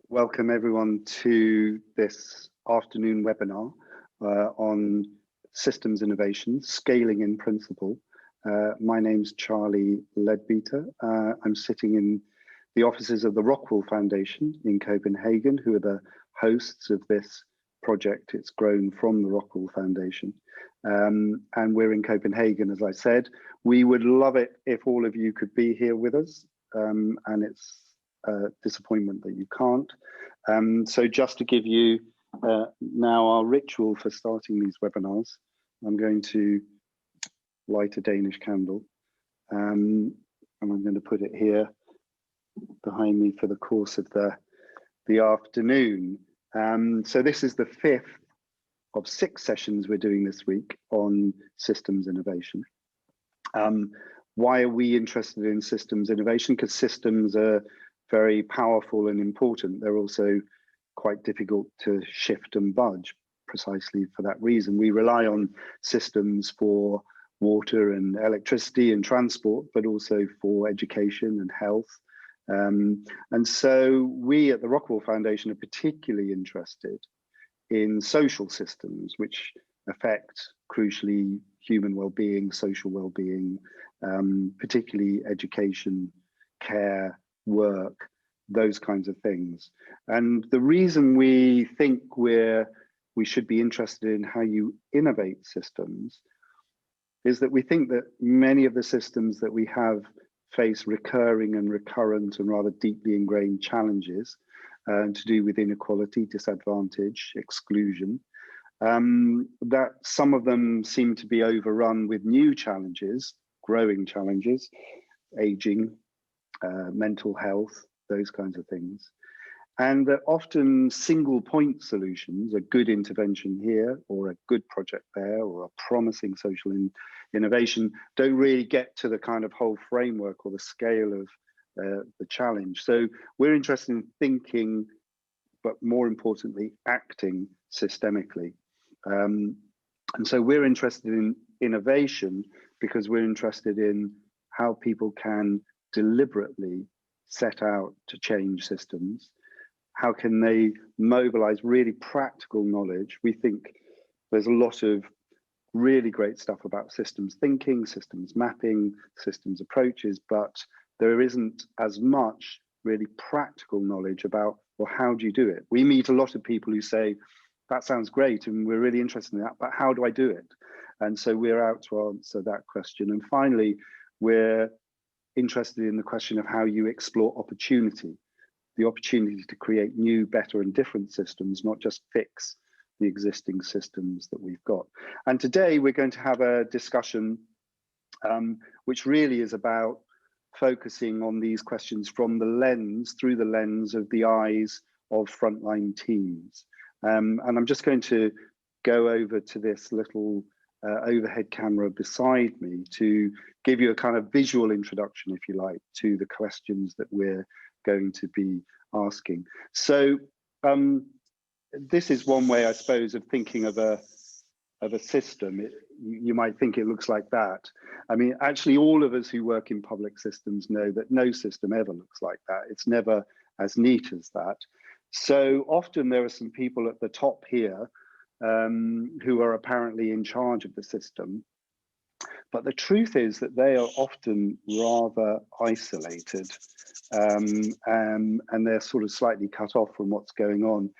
Welcome everyone to this afternoon webinar on systems innovation, scaling in principle. My name's Charlie Leadbeater. I'm sitting in the offices of the Rockwool Foundation in Copenhagen, who are the hosts of this project. It's grown from the Rockwool Foundation. And we're in Copenhagen, as I said. We would love it if all of you could be here with us, and it's disappointment that you can't. So just to give you now our ritual for starting these webinars, I'm going to light a Danish candle, and I'm going to put it here behind me for the course of the afternoon. So this is the fifth of 6 sessions we're doing this week on systems innovation. Why are we interested in systems innovation? Because systems are very powerful and important. They're also quite difficult to shift and budge. Precisely for that reason, we rely on systems for water and electricity and transport, but also for education and health. And so we at the Rockwool Foundation are particularly interested in social systems which affect, crucially, human well-being, social well-being, particularly education, care, work, those kinds of things. And the reason we think we should be interested in how you innovate systems is that we think that many of the systems that we have face recurring and recurrent and rather deeply ingrained challenges to do with inequality, disadvantage, exclusion. That some of them seem to be overrun with new challenges, growing challenges, aging, mental health, those kinds of things. And that often single point solutions, a good intervention here or a good project there or a promising social innovation, don't really get to the kind of whole framework or the scale of the challenge. So we're interested in thinking, but more importantly, acting systemically. And so we're interested in innovation because we're interested in how people can deliberately set out to change systems. How can they mobilize really practical knowledge? We think there's a lot of really great stuff about systems thinking, systems mapping, systems approaches, but there isn't as much really practical knowledge about, well, how do you do it? We meet a lot of people who say, that sounds great and we're really interested in that, but how do I do it? And so we're out to answer that question. And finally, we're interested in the question of how you explore opportunity, the opportunity to create new, better and different systems, not just fix the existing systems that we've got. And today we're going to have a discussion which really is about focusing on these questions from the lens, through the lens of the eyes of frontline teams. And I'm just going to go over to this little overhead camera beside me to give you a kind of visual introduction, if you like, to the questions that we're going to be asking. So this is one way, I suppose, of thinking of a system. You might think it looks like that. I mean, actually, all of us who work in public systems know that no system ever looks like that. It's never as neat as that. So often there are some people at the top here who are apparently in charge of the system. But the truth is that they are often rather isolated and they're sort of slightly cut off from what's going on.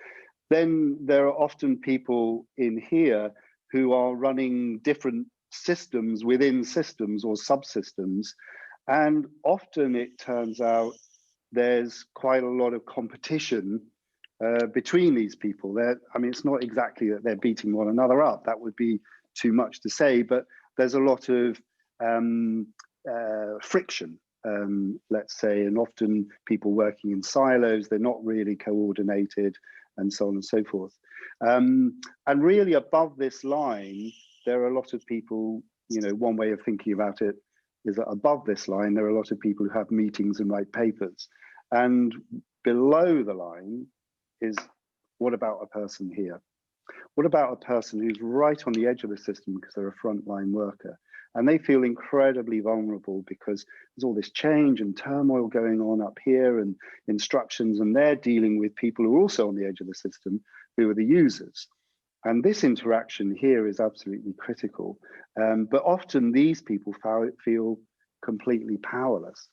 Then there are often people in here who are running different systems within systems or subsystems. And often it turns out there's quite a lot of competition between these people. I mean, it's not exactly that they're beating one another up. That would be too much to say, but there's a lot of friction, let's say, and often people working in silos, they're not really coordinated and so on and so forth. And really above this line, there are a lot of people, you know, one way of thinking about it is that above this line, there are a lot of people who have meetings and write papers. And below the line is, what about a person here? What about a person who's right on the edge of the system because they're a frontline worker? And they feel incredibly vulnerable because there's all this change and turmoil going on up here and instructions, and they're dealing with people who are also on the edge of the system, who are the users. And this interaction here is absolutely critical. But often these people feel completely powerless.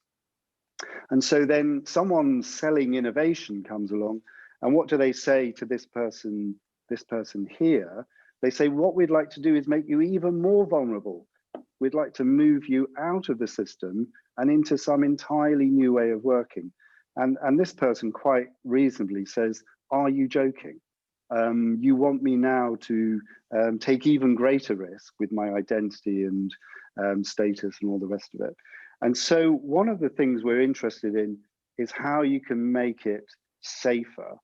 And so then someone selling innovation comes along, and what do they say to this person here? They say, what we'd like to do is make you even more vulnerable. We'd like to move you out of the system and into some entirely new way of working. And this person quite reasonably says, are you joking? You want me now to take even greater risk with my identity and status and all the rest of it. And so one of the things we're interested in is how you can make it safer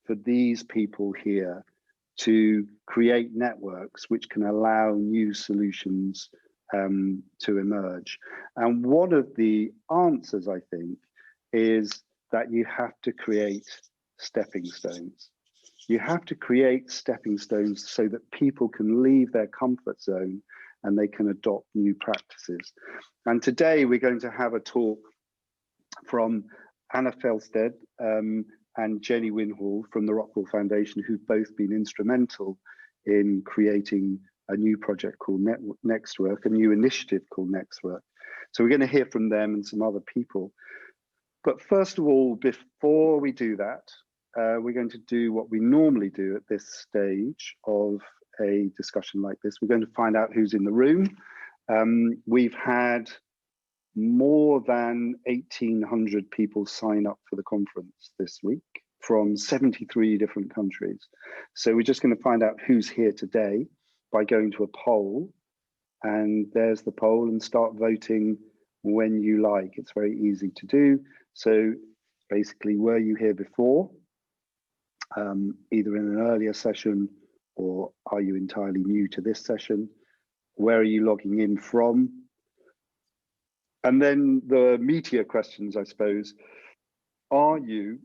for these people here to create networks which can allow new solutions to emerge. And one of the answers, I think, is that you have to create stepping stones. You have to create stepping stones so that people can leave their comfort zone and they can adopt new practices. And today we're going to have a talk from Anna Fjeldsted and Jennie Winhall from the Rockwell Foundation, who've both been instrumental in creating a new project called Nextwork, a new initiative called Nextwork. So we're going to hear from them and some other people. But first of all, before we do that, we're going to do what we normally do at this stage of a discussion like this. We're going to find out who's in the room. We've had more than 1,800 people sign up for the conference this week from 73 different countries. So we're just going to find out who's here today by going to a poll. And there's the poll, and start voting when you like. It's very easy to do. So basically, were you here before, either in an earlier session, or are you entirely new to this session? Where are you logging in from? And then the meatier questions, I suppose, are you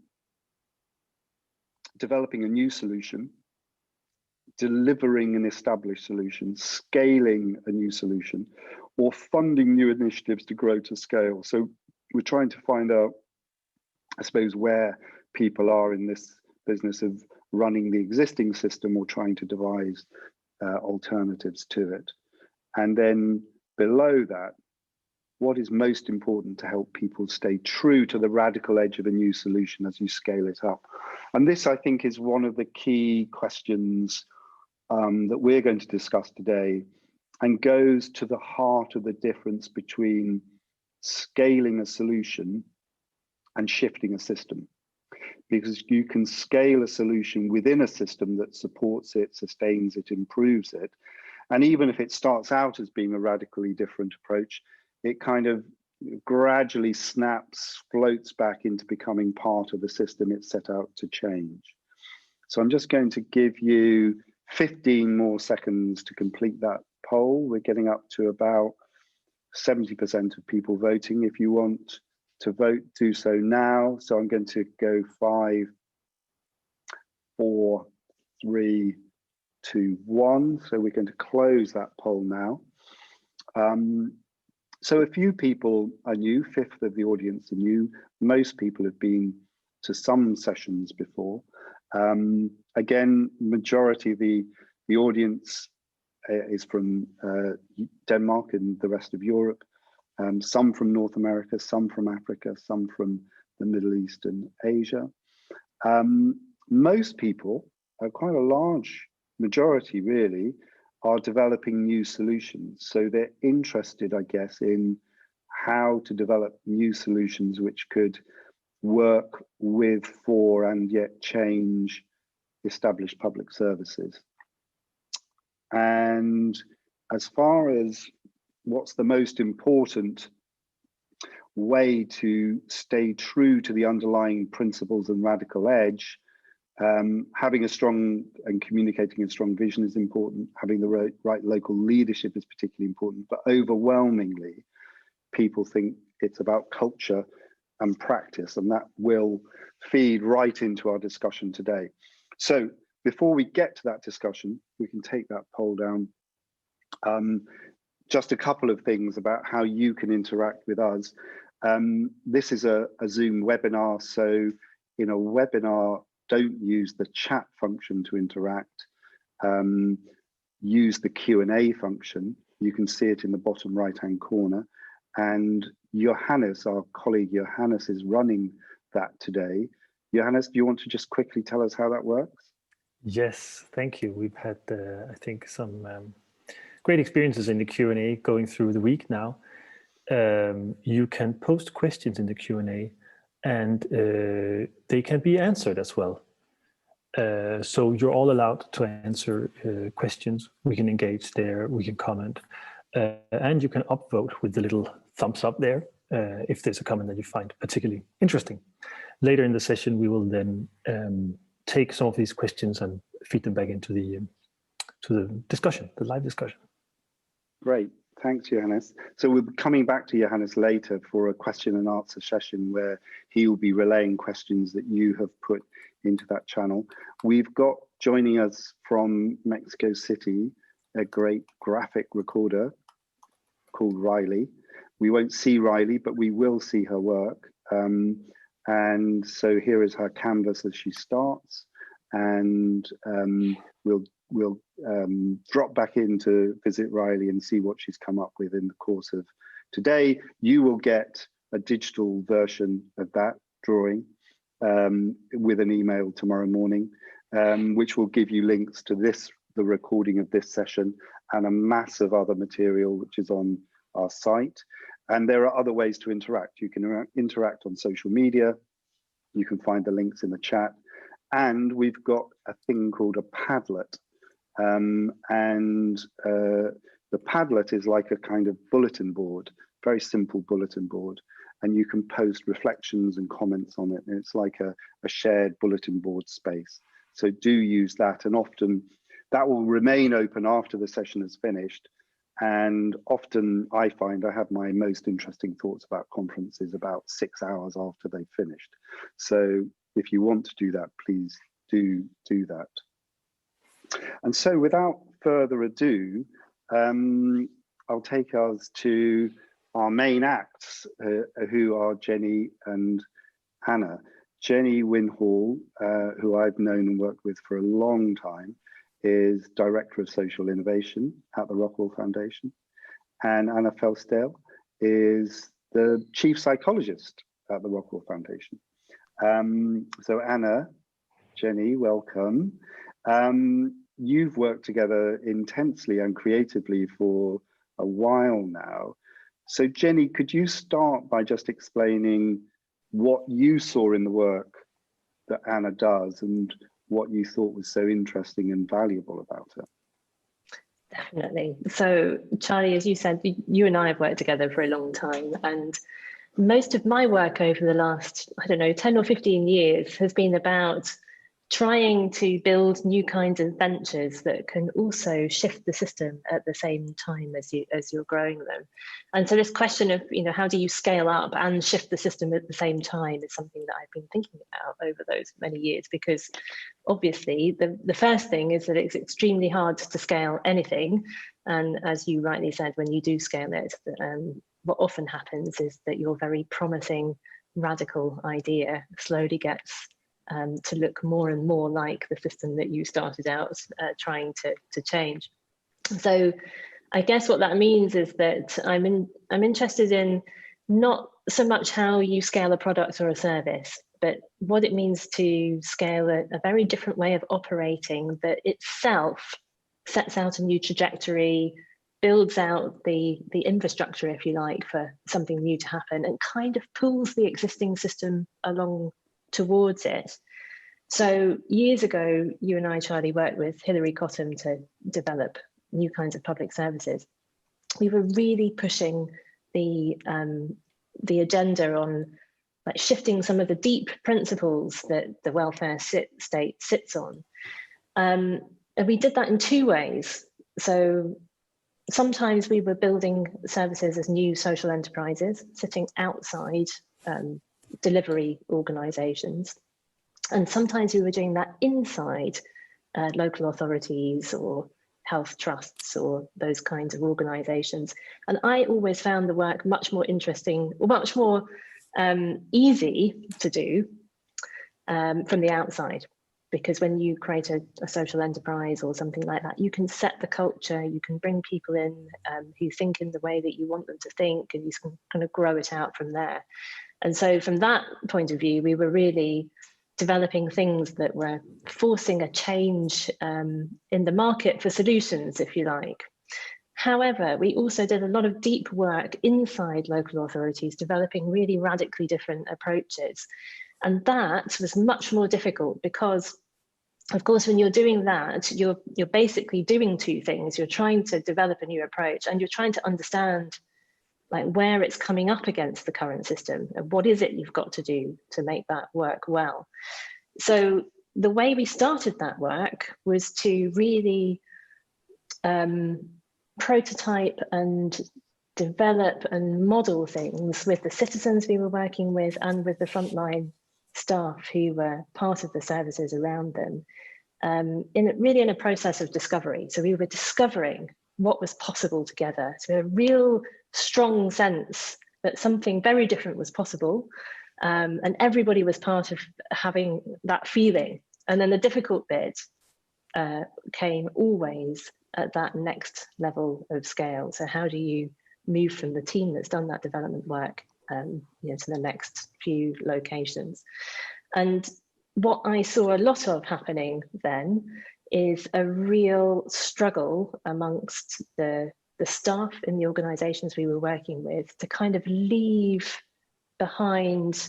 developing a new solution, delivering an established solution, scaling a new solution, or funding new initiatives to grow to scale? So we're trying to find out, I suppose, where people are in this business of running the existing system or trying to devise alternatives to it. And then below that, what is most important to help people stay true to the radical edge of a new solution as you scale it up? And this, I think, is one of the key questions that we're going to discuss today, and goes to the heart of the difference between scaling a solution and shifting a system. Because you can scale a solution within a system that supports it, sustains it, improves it. And even if it starts out as being a radically different approach, it kind of gradually snaps, floats back into becoming part of the system it's set out to change. So I'm just going to give you 15 more seconds to complete that poll. We're getting up to about 70% of people voting. If you want to vote, do so now. So I'm going to go 5, 4, 3, 2, 1. So we're going to close that poll now. So a few people are new, 1/5 of the audience are new. Most people have been to some sessions before. Again, majority of the audience is from Denmark and the rest of Europe. Some from North America, some from Africa, some from the Middle East and Asia. Most people, quite a large majority really, are developing new solutions. So they're interested, I guess, in how to develop new solutions which could work with, for, and yet change established public services. And as far as what's the most important way to stay true to the underlying principles and radical edge, having a strong and communicating a strong vision is important. Having the right local leadership is particularly important, but overwhelmingly, people think it's about culture and practice, and that will feed right into our discussion today. So before we get to that discussion, we can take that poll down. just a couple of things about how you can interact with us. This is a Zoom webinar, so in a webinar, don't use the chat function to interact. Use the Q&A function. You can see it in the bottom right-hand corner. And Johannes, our colleague Johannes, is running that today. Johannes, do you want to just quickly tell us how that works? Yes, thank you. We've had, I think, some great experiences in the Q&A going through the week now. You can post questions in the Q&A and they can be answered as well. So you're all allowed to answer questions. We can engage there, we can comment, and you can upvote with the little thumbs up there if there's a comment that you find particularly interesting. Later in the session, we will then take some of these questions and feed them back into the discussion, the live discussion. Great, thanks, Johannes. So we'll be coming back to Johannes later for a question and answer session where he will be relaying questions that you have put into that channel. We've got joining us from Mexico City a great graphic recorder called Riley. We won't see Riley, but we will see her work. And so here is her canvas as she starts, and we'll drop back in to visit Riley and see what she's come up with in the course of today. You will get a digital version of that drawing with an email tomorrow morning, which will give you links to the recording of this session and a mass of other material which is on our site. And there are other ways to interact. You can interact on social media. You can find the links in the chat. And we've got a thing called a Padlet. The Padlet is like a kind of bulletin board, very simple bulletin board. And you can post reflections and comments on it. And it's like a shared bulletin board space. So do use that. And often that will remain open after the session is finished. And often I find I have my most interesting thoughts about conferences about 6 hours after they've finished. So if you want to do that, please do that. And so without further ado, I'll take us to our main acts, who are Jennie and Anna. Jennie Winhall, who I've known and worked with for a long time, is Director of Social Innovation at the Rockwell Foundation. And Anna Fjeldsted is the Chief Psychologist at the Rockwell Foundation. So Anna, Jennie, welcome. You've worked together intensely and creatively for a while now. So Jennie, could you start by just explaining what you saw in the work that Anna does and what you thought was so interesting and valuable about it? Definitely. So Charlie, as you said, you and I have worked together for a long time, and most of my work over the last, 10 or 15 years has been about trying to build new kinds of ventures that can also shift the system at the same time as you're growing them. And so this question of, how do you scale up and shift the system at the same time is something that I've been thinking about over those many years, because obviously the first thing is that it's extremely hard to scale anything. And as you rightly said, when you do scale it, what often happens is that your very promising radical idea slowly gets to look more and more like the system that you started out trying to change. So I guess what that means is that I'm interested in not so much how you scale a product or a service, but what it means to scale a very different way of operating that itself sets out a new trajectory, builds out the infrastructure, if you like, for something new to happen, and kind of pulls the existing system along towards it. So years ago, you and I, Charlie, worked with Hilary Cottam to develop new kinds of public services. We were really pushing the agenda on like shifting some of the deep principles that the welfare state sits on. And we did that in two ways. So sometimes we were building services as new social enterprises, sitting outside delivery organizations. And sometimes we were doing that inside local authorities or health trusts or those kinds of organizations. And I always found the work much more interesting, or much more easy to do from the outside. Because when you create a social enterprise or something like that, you can set the culture, you can bring people in who think in the way that you want them to think, and you can kind of grow it out from there. And so from that point of view, we were really developing things that were forcing a change in the market for solutions, if you like. However, we also did a lot of deep work inside local authorities, developing really radically different approaches. And that was much more difficult because, of course, when you're doing that, you're basically doing two things. You're trying to develop a new approach, and you're trying to understand like where it's coming up against the current system and what is it you've got to do to make that work well. So the way we started that work was to really prototype and develop and model things with the citizens we were working with and with the frontline staff who were part of the services around them, in a process of discovery. So we were discovering what was possible together. So a real strong sense that something very different was possible, and everybody was part of having that feeling. And then the difficult bit came always at that next level of scale. So how do you move from the team that's done that development work to the next few locations? And what I saw a lot of happening then is a real struggle amongst the staff in the organizations we were working with to kind of leave behind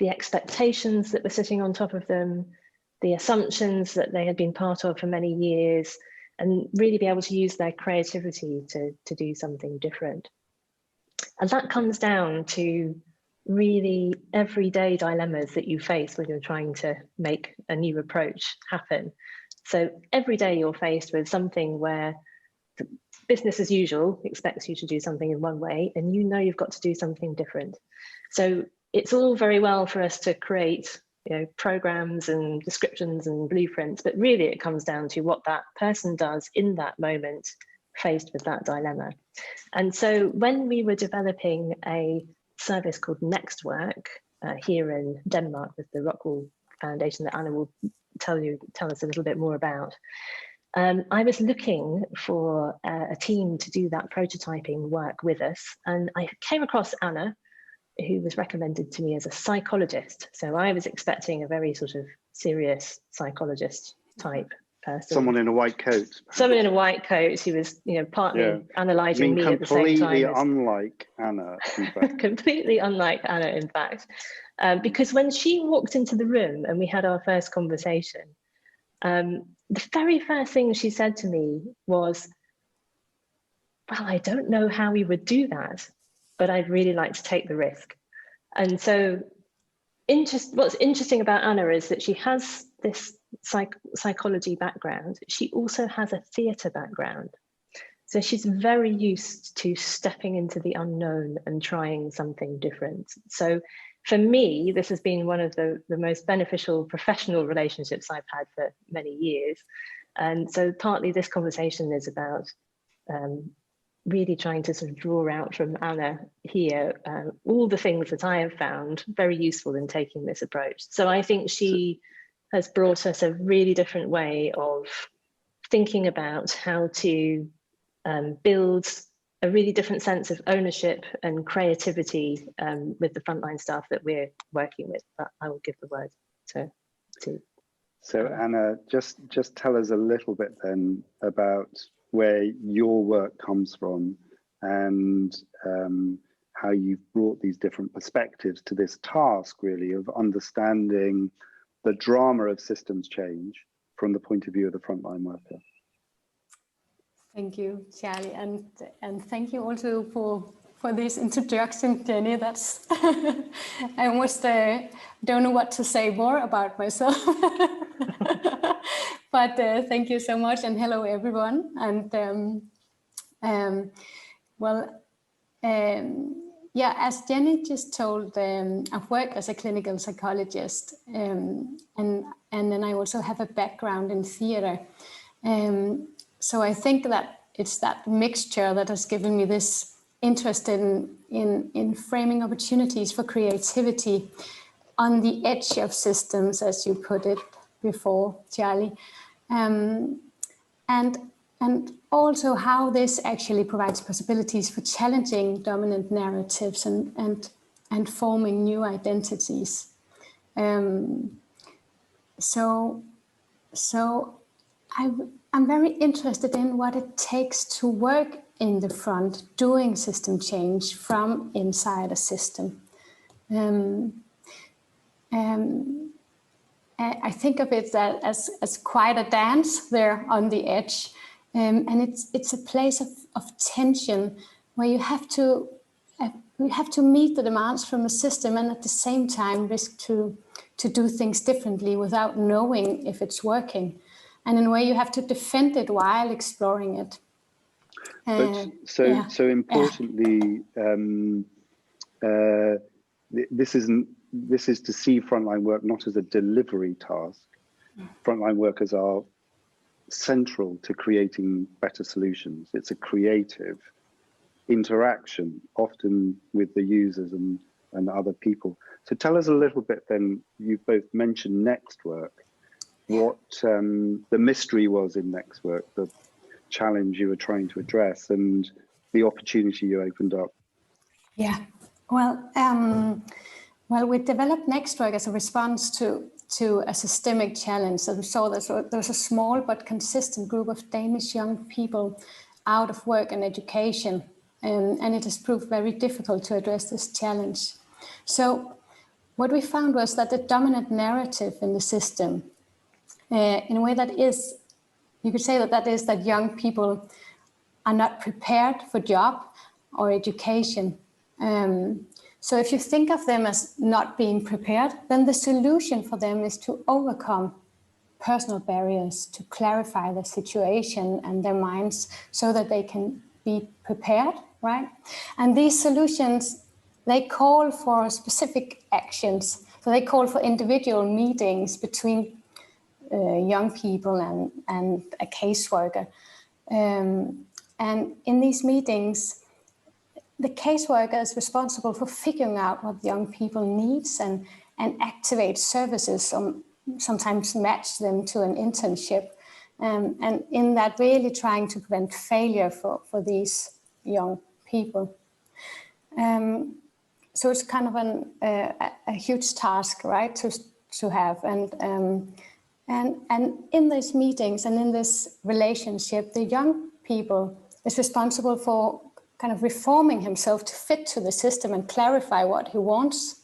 the expectations that were sitting on top of them, the assumptions that they had been part of for many years, and really be able to use their creativity to do something different. And that comes down to really everyday dilemmas that you face when you're trying to make a new approach happen. So every day you're faced with something where business as usual expects you to do something in one way, and you know you've got to do something different. So it's all very well for us to create programs and descriptions and blueprints, but really it comes down to what that person does in that moment faced with that dilemma. And so when we were developing a service called Next Work here in Denmark with the Rockwool Foundation that Anna will tell us a little bit more about, I was looking for a team to do that prototyping work with us, and I came across Anna, who was recommended to me as a psychologist. So I was expecting a very sort of serious psychologist type person. Someone in a white coat. Someone in a white coat who was, partly analysing me at the same time. Completely unlike Anna, in fact. Completely unlike Anna, in fact. Because when she walked into the room and we had our first conversation, the very first thing she said to me was, well, I don't know how we would do that, but I'd really like to take the risk. And so what's interesting about Anna is that she has this psychology background. She also has a theatre background. So she's very used to stepping into the unknown and trying something different. So for me, this has been one of the most beneficial professional relationships I've had for many years. And so partly this conversation is about really trying to sort of draw out from Anna here all the things that I have found very useful in taking this approach. So I think she has brought us a really different way of thinking about how to build a really different sense of ownership and creativity with the frontline staff that we're working with. But I will give the word to So Anna, just tell us a little bit then about where your work comes from and how you've brought these different perspectives to this task, really, of understanding the drama of systems change from the point of view of the frontline worker. Thank you, Charlie, and thank you also for this introduction, Jenny. That's I almost don't know what to say more about myself. But thank you so much, and hello everyone. And yeah, as Jenny just told, I've worked as a clinical psychologist, and then I also have a background in theatre. so I think that it's that mixture that has given me this interest in framing opportunities for creativity on the edge of systems, as you put it before, Charlie, and also how this actually provides possibilities for challenging dominant narratives and forming new identities. So I'm very interested in what it takes to work in the front, doing system change from inside a system. I think of it as quite a dance there on the edge, and it's a place of tension where you have to meet the demands from a system and at the same time risk to do things differently without knowing if it's working. And in a way, you have to defend it while exploring it. So importantly, this is to see frontline work not as a delivery task. Frontline workers are central to creating better solutions. It's a creative interaction, often with the users and other people. So tell us a little bit then, you've both mentioned next work, what the mystery was in next work, the challenge you were trying to address and the opportunity you opened up. Yeah, well, we developed next work as a response to a systemic challenge. So we saw that there was a small but consistent group of Danish young people out of work and education, and it has proved very difficult to address this challenge. So what we found was that the dominant narrative in the system, in a way that is, you could say that is that young people are not prepared for job or education. So if you think of them as not being prepared, then the solution for them is to overcome personal barriers, to clarify the situation and their minds so that they can be prepared, right? And these solutions, they call for specific actions. So they call for individual meetings between young people and a caseworker. And in these meetings, the caseworker is responsible for figuring out what young people needs and activate services, sometimes match them to an internship. And in that, really trying to prevent failure for these young people. So it's kind of a huge task, right, to have. And in these meetings and in this relationship, the young people is responsible for kind of reforming himself to fit to the system and clarify what he wants.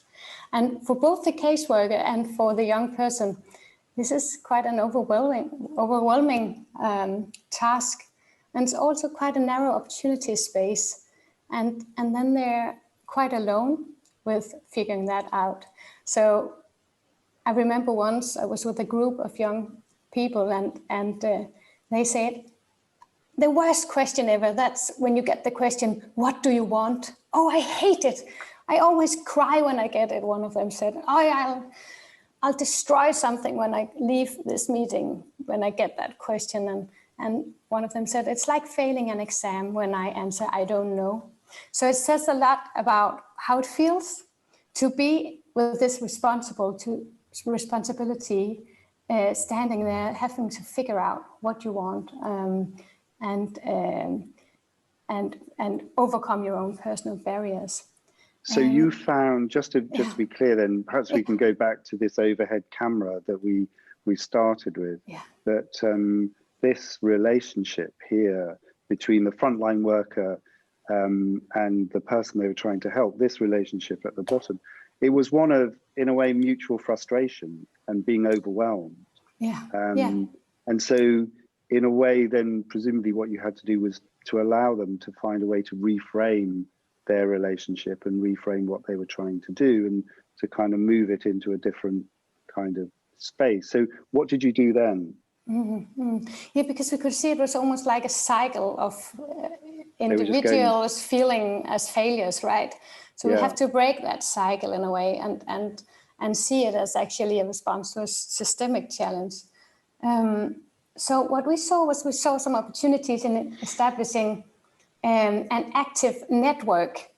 And for both the caseworker and for the young person, this is quite an overwhelming task. And it's also quite a narrow opportunity space. And then they're quite alone with figuring that out. So I remember once I was with a group of young people and they said, the worst question ever, that's when you get the question, what do you want? Oh, I hate it. I always cry when I get it, one of them said. Oh, I'll destroy something when I leave this meeting, when I get that question. And one of them said, it's like failing an exam when I answer, I don't know. So it says a lot about how it feels to be with this responsibility, standing there, having to figure out what you want. And overcome your own personal barriers. So you found, just to be clear then, perhaps we can go back to this overhead camera that we started with, that this relationship here between the frontline worker and the person they were trying to help, this relationship at the bottom, it was one of, in a way, mutual frustration and being overwhelmed. And so in a way, then presumably what you had to do was to allow them to find a way to reframe their relationship and reframe what they were trying to do and to kind of move it into a different kind of space. So what did you do then? Yeah, because we could see it was almost like a cycle of individuals feeling as failures, right? So we have to break that cycle in a way and see it as actually a response to a systemic challenge. so what we saw some opportunities in establishing an active network.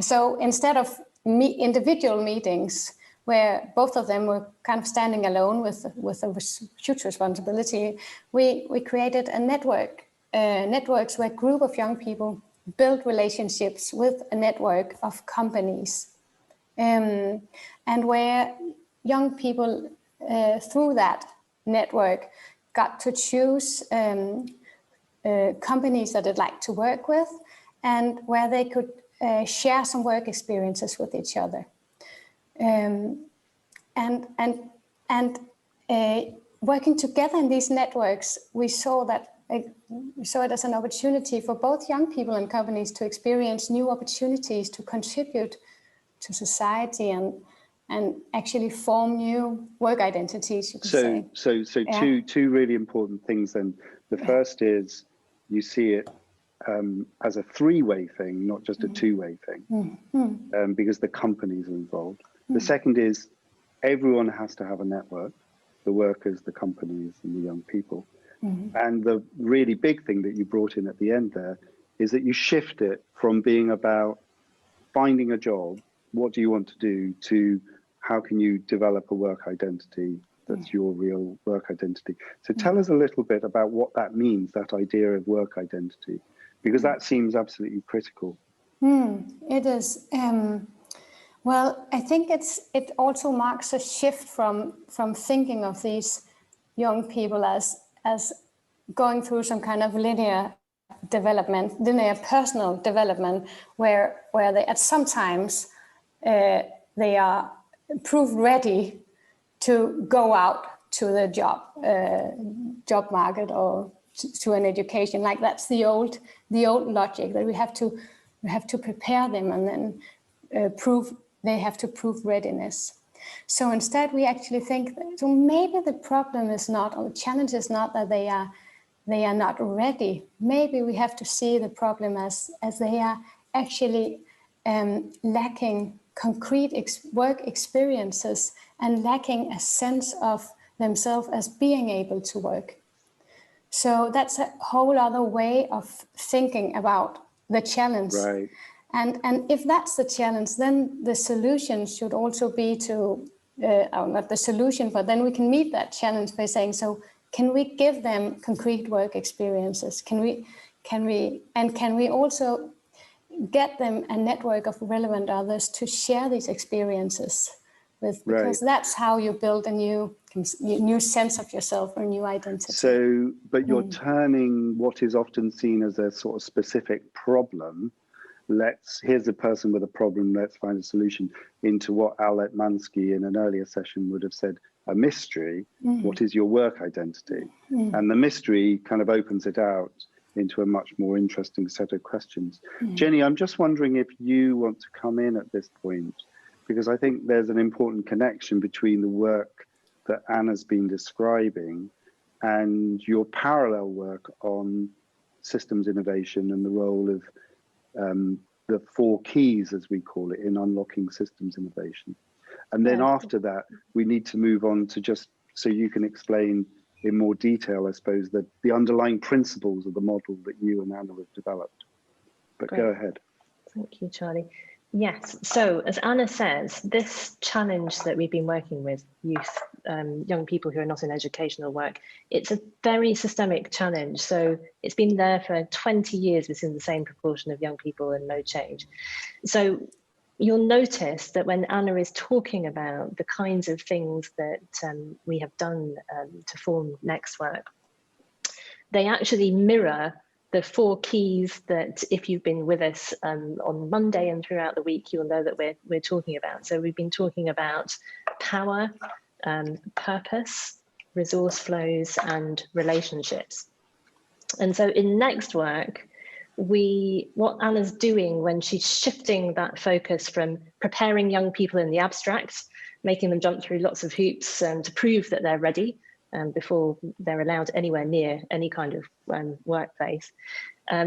So instead of individual meetings, where both of them were kind of standing alone with a huge responsibility, we created a network, networks where a group of young people build relationships with a network of companies, and where young people through that network got to choose companies that they'd like to work with, and where they could share some work experiences with each other. Working together in these networks, we saw it as an opportunity for both young people and companies to experience new opportunities to contribute to society and actually form new work identities, you could say. So two really important things then. The first is you see it as a three-way thing, not just a two-way thing, because the companies are involved. The second is everyone has to have a network, the workers, the companies, and the young people. And the really big thing that you brought in at the end there is that you shift it from being about finding a job, what do you want to do, to how can you develop a work identity that's your real work identity. So tell us a little bit about what that means, that idea of work identity, because that seems absolutely critical. It is. Well, I think it also marks a shift from thinking of these young people as going through some kind of linear personal development, where they at some times they are proved ready to go out to the job market or to an education. Like that's the old logic that we have to prepare them and then they have to prove readiness. So instead, we actually think so maybe the problem is not, or the challenge is not that they are not ready. Maybe we have to see the problem as they are actually lacking concrete work experiences and lacking a sense of themselves as being able to work. So that's a whole other way of thinking about the challenge. Right. And if that's the challenge, then the solution should also be to, not the solution, but then we can meet that challenge by saying, so can we give them concrete work experiences? Can we also get them a network of relevant others to share these experiences with? Because that's how you build a new sense of yourself or a new identity. So, but you're turning what is often seen as a sort of specific problem, here's a person with a problem, let's find a solution, into what Alet Mansky in an earlier session would have said, a mystery. What is your work identity? And the mystery kind of opens it out into a much more interesting set of questions. Jennie, I'm just wondering if you want to come in at this point, because I think there's an important connection between the work that Anna's been describing and your parallel work on systems innovation and the role of the 4 keys, as we call it, in unlocking systems innovation. And then after that, we need to move on to just so you can explain in more detail, I suppose, the underlying principles of the model that you and Anna have developed. But Great. Go ahead. Thank you, Charlie. Yes, so as Anna says, this challenge that we've been working with youth, young people who are not in educational work, it's a very systemic challenge. So it's been there for 20 years, we've seen the same proportion of young people and no change. So you'll notice that when Anna is talking about the kinds of things that we have done to form Next Work, they actually mirror the 4 keys that if you've been with us on Monday and throughout the week, you'll know that we're talking about. So we've been talking about power, purpose, resource flows, and relationships. And so in Next Work, what Anna's doing when she's shifting that focus from preparing young people in the abstract, making them jump through lots of hoops to prove that they're ready, before they're allowed anywhere near any kind of workplace.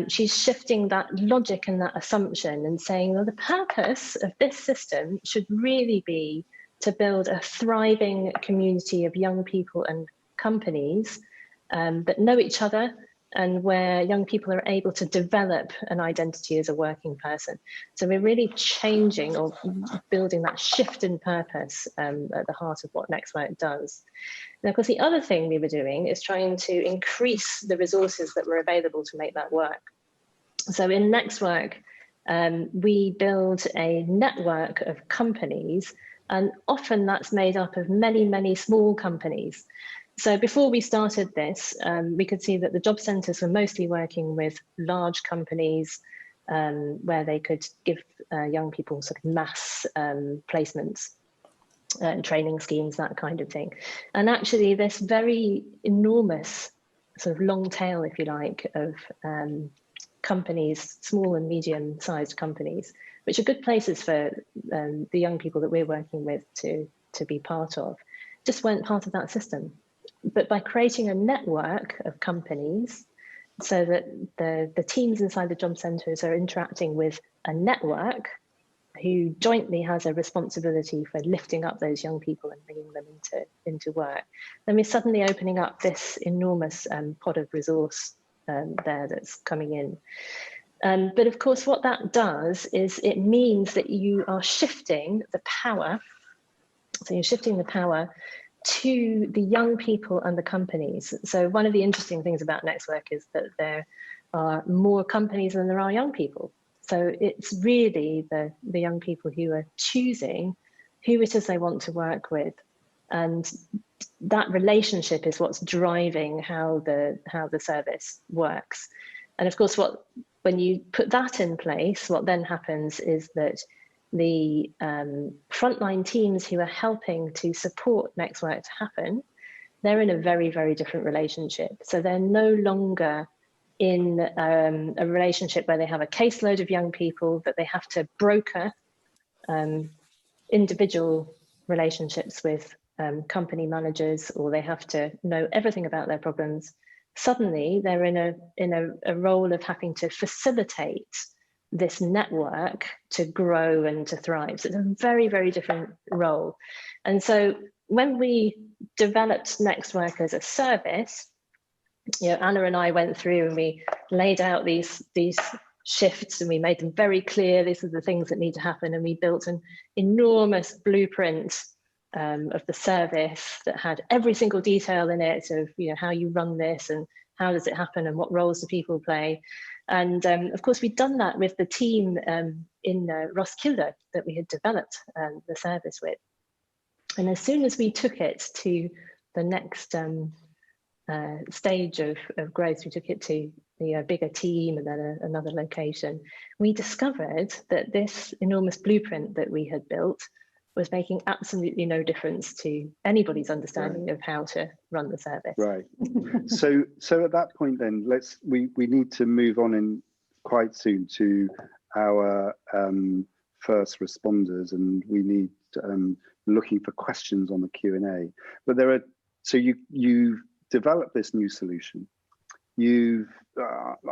She's shifting that logic and that assumption and saying, well, the purpose of this system should really be to build a thriving community of young people and companies but know each other, and where young people are able to develop an identity as a working person. So we're really changing or building that shift in purpose at the heart of what Next Work does. Now, of course, the other thing we were doing is trying to increase the resources that were available to make that work. So in Next Work, we build a network of companies, and often that's made up of many, many small companies. So before we started this, we could see that the job centres were mostly working with large companies where they could give young people sort of mass placements and training schemes, that kind of thing. And actually this very enormous sort of long tail, if you like, of companies, small and medium-sized companies, which are good places for the young people that we're working with to be part of, just weren't part of that system. But by creating a network of companies so that the teams inside the job centres are interacting with a network who jointly has a responsibility for lifting up those young people and bringing them into work, then we're suddenly opening up this enormous pot of resource there that's coming in. But of course, what that does is it means that you are shifting the power. So you're shifting the power to the young people and the companies. So one of the interesting things about Next Work is that there are more companies than there are young people. So it's really the young people who are choosing who it is they want to work with. And that relationship is what's driving how the service works. And of course, when you put that in place, what then happens is that the frontline teams who are helping to support Next Work to happen, they're in a very, very different relationship. So they're no longer in a relationship where they have a caseload of young people that they have to broker individual relationships with company managers, or they have to know everything about their problems. Suddenly they're in a role of having to facilitate this network to grow and to thrive. So it's a very, very different role. And so when we developed Next Work as a service, Anna and I went through and we laid out these shifts and we made them very clear. These are the things that need to happen. And we built an enormous blueprint of the service that had every single detail in it of how you run this and how does it happen and what roles do people play. And of course, we'd done that with the team in Roskilde that we had developed the service with. And as soon as we took it to the next stage of growth, we took it to the bigger team and then another location, we discovered that this enormous blueprint that we had built was making absolutely no difference to anybody's understanding of how to run the service. Right. So at that point, then we need to move on in quite soon to our first responders, and we need looking for questions on the Q&A. But you've developed this new solution, you've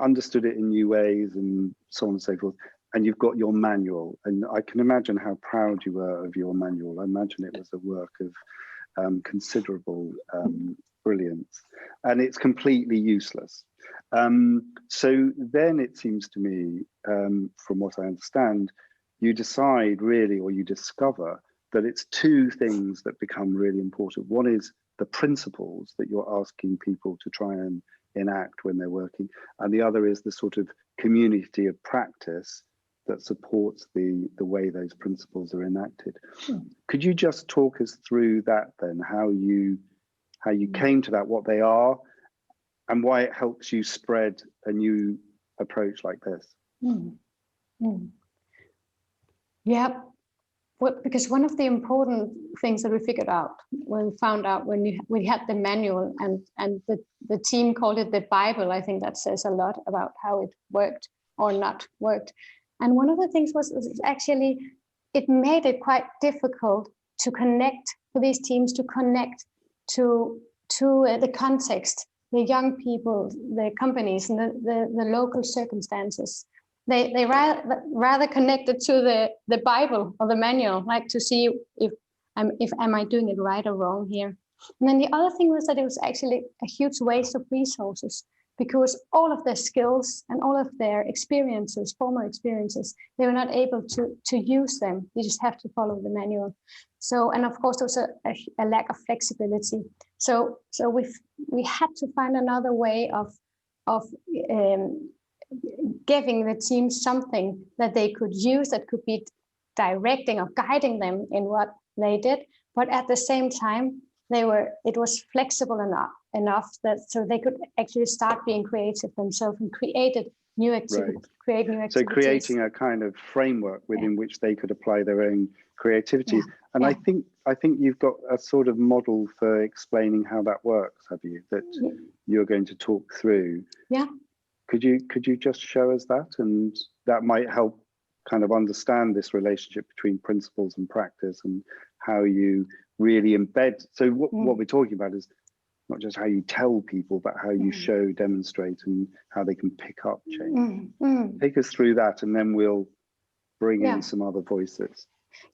understood it in new ways, and so on and so forth. And you've got your manual, and I can imagine how proud you were of your manual. I imagine it was a work of considerable brilliance, and it's completely useless. So then it seems to me, from what I understand, you decide really, or you discover that it's two things that become really important. One is the principles that you're asking people to try and enact when they're working, and the other is the sort of community of practice that supports the way those principles are enacted. Could you just talk us through that then, how you came to that, what they are, and why it helps you spread a new approach like this? Yeah, well, because one of the important things that we figured out when we found out when we had the manual and the team called it the Bible, I think that says a lot about how it worked or not worked. And one of the things was actually, it made it quite difficult to connect for these teams to connect to the context, the young people, the companies, and the local circumstances. They rather connected to the Bible or the manual, like to see if am I doing it right or wrong here. And then the other thing was that it was actually a huge waste of resources, because all of their skills and all of their experiences, former experiences, they were not able to use them. You just have to follow the manual. So, and of course, there was a lack of flexibility. So we had to find another way of giving the team something that they could use, that could be directing or guiding them in what they did, but at the same time, it was flexible enough that so they could actually start being creative themselves and create new activities. So creating a kind of framework within which they could apply their own creativity. And I think you've got a sort of model for explaining how that works, have you? That you're going to talk through. Yeah. Could you just show us that? And that might help kind of understand this relationship between principles and practice, and how you really embed. So what we're talking about is not just how you tell people, but how you show, demonstrate, and how they can pick up change. Take us through that, and then we'll bring in some other voices.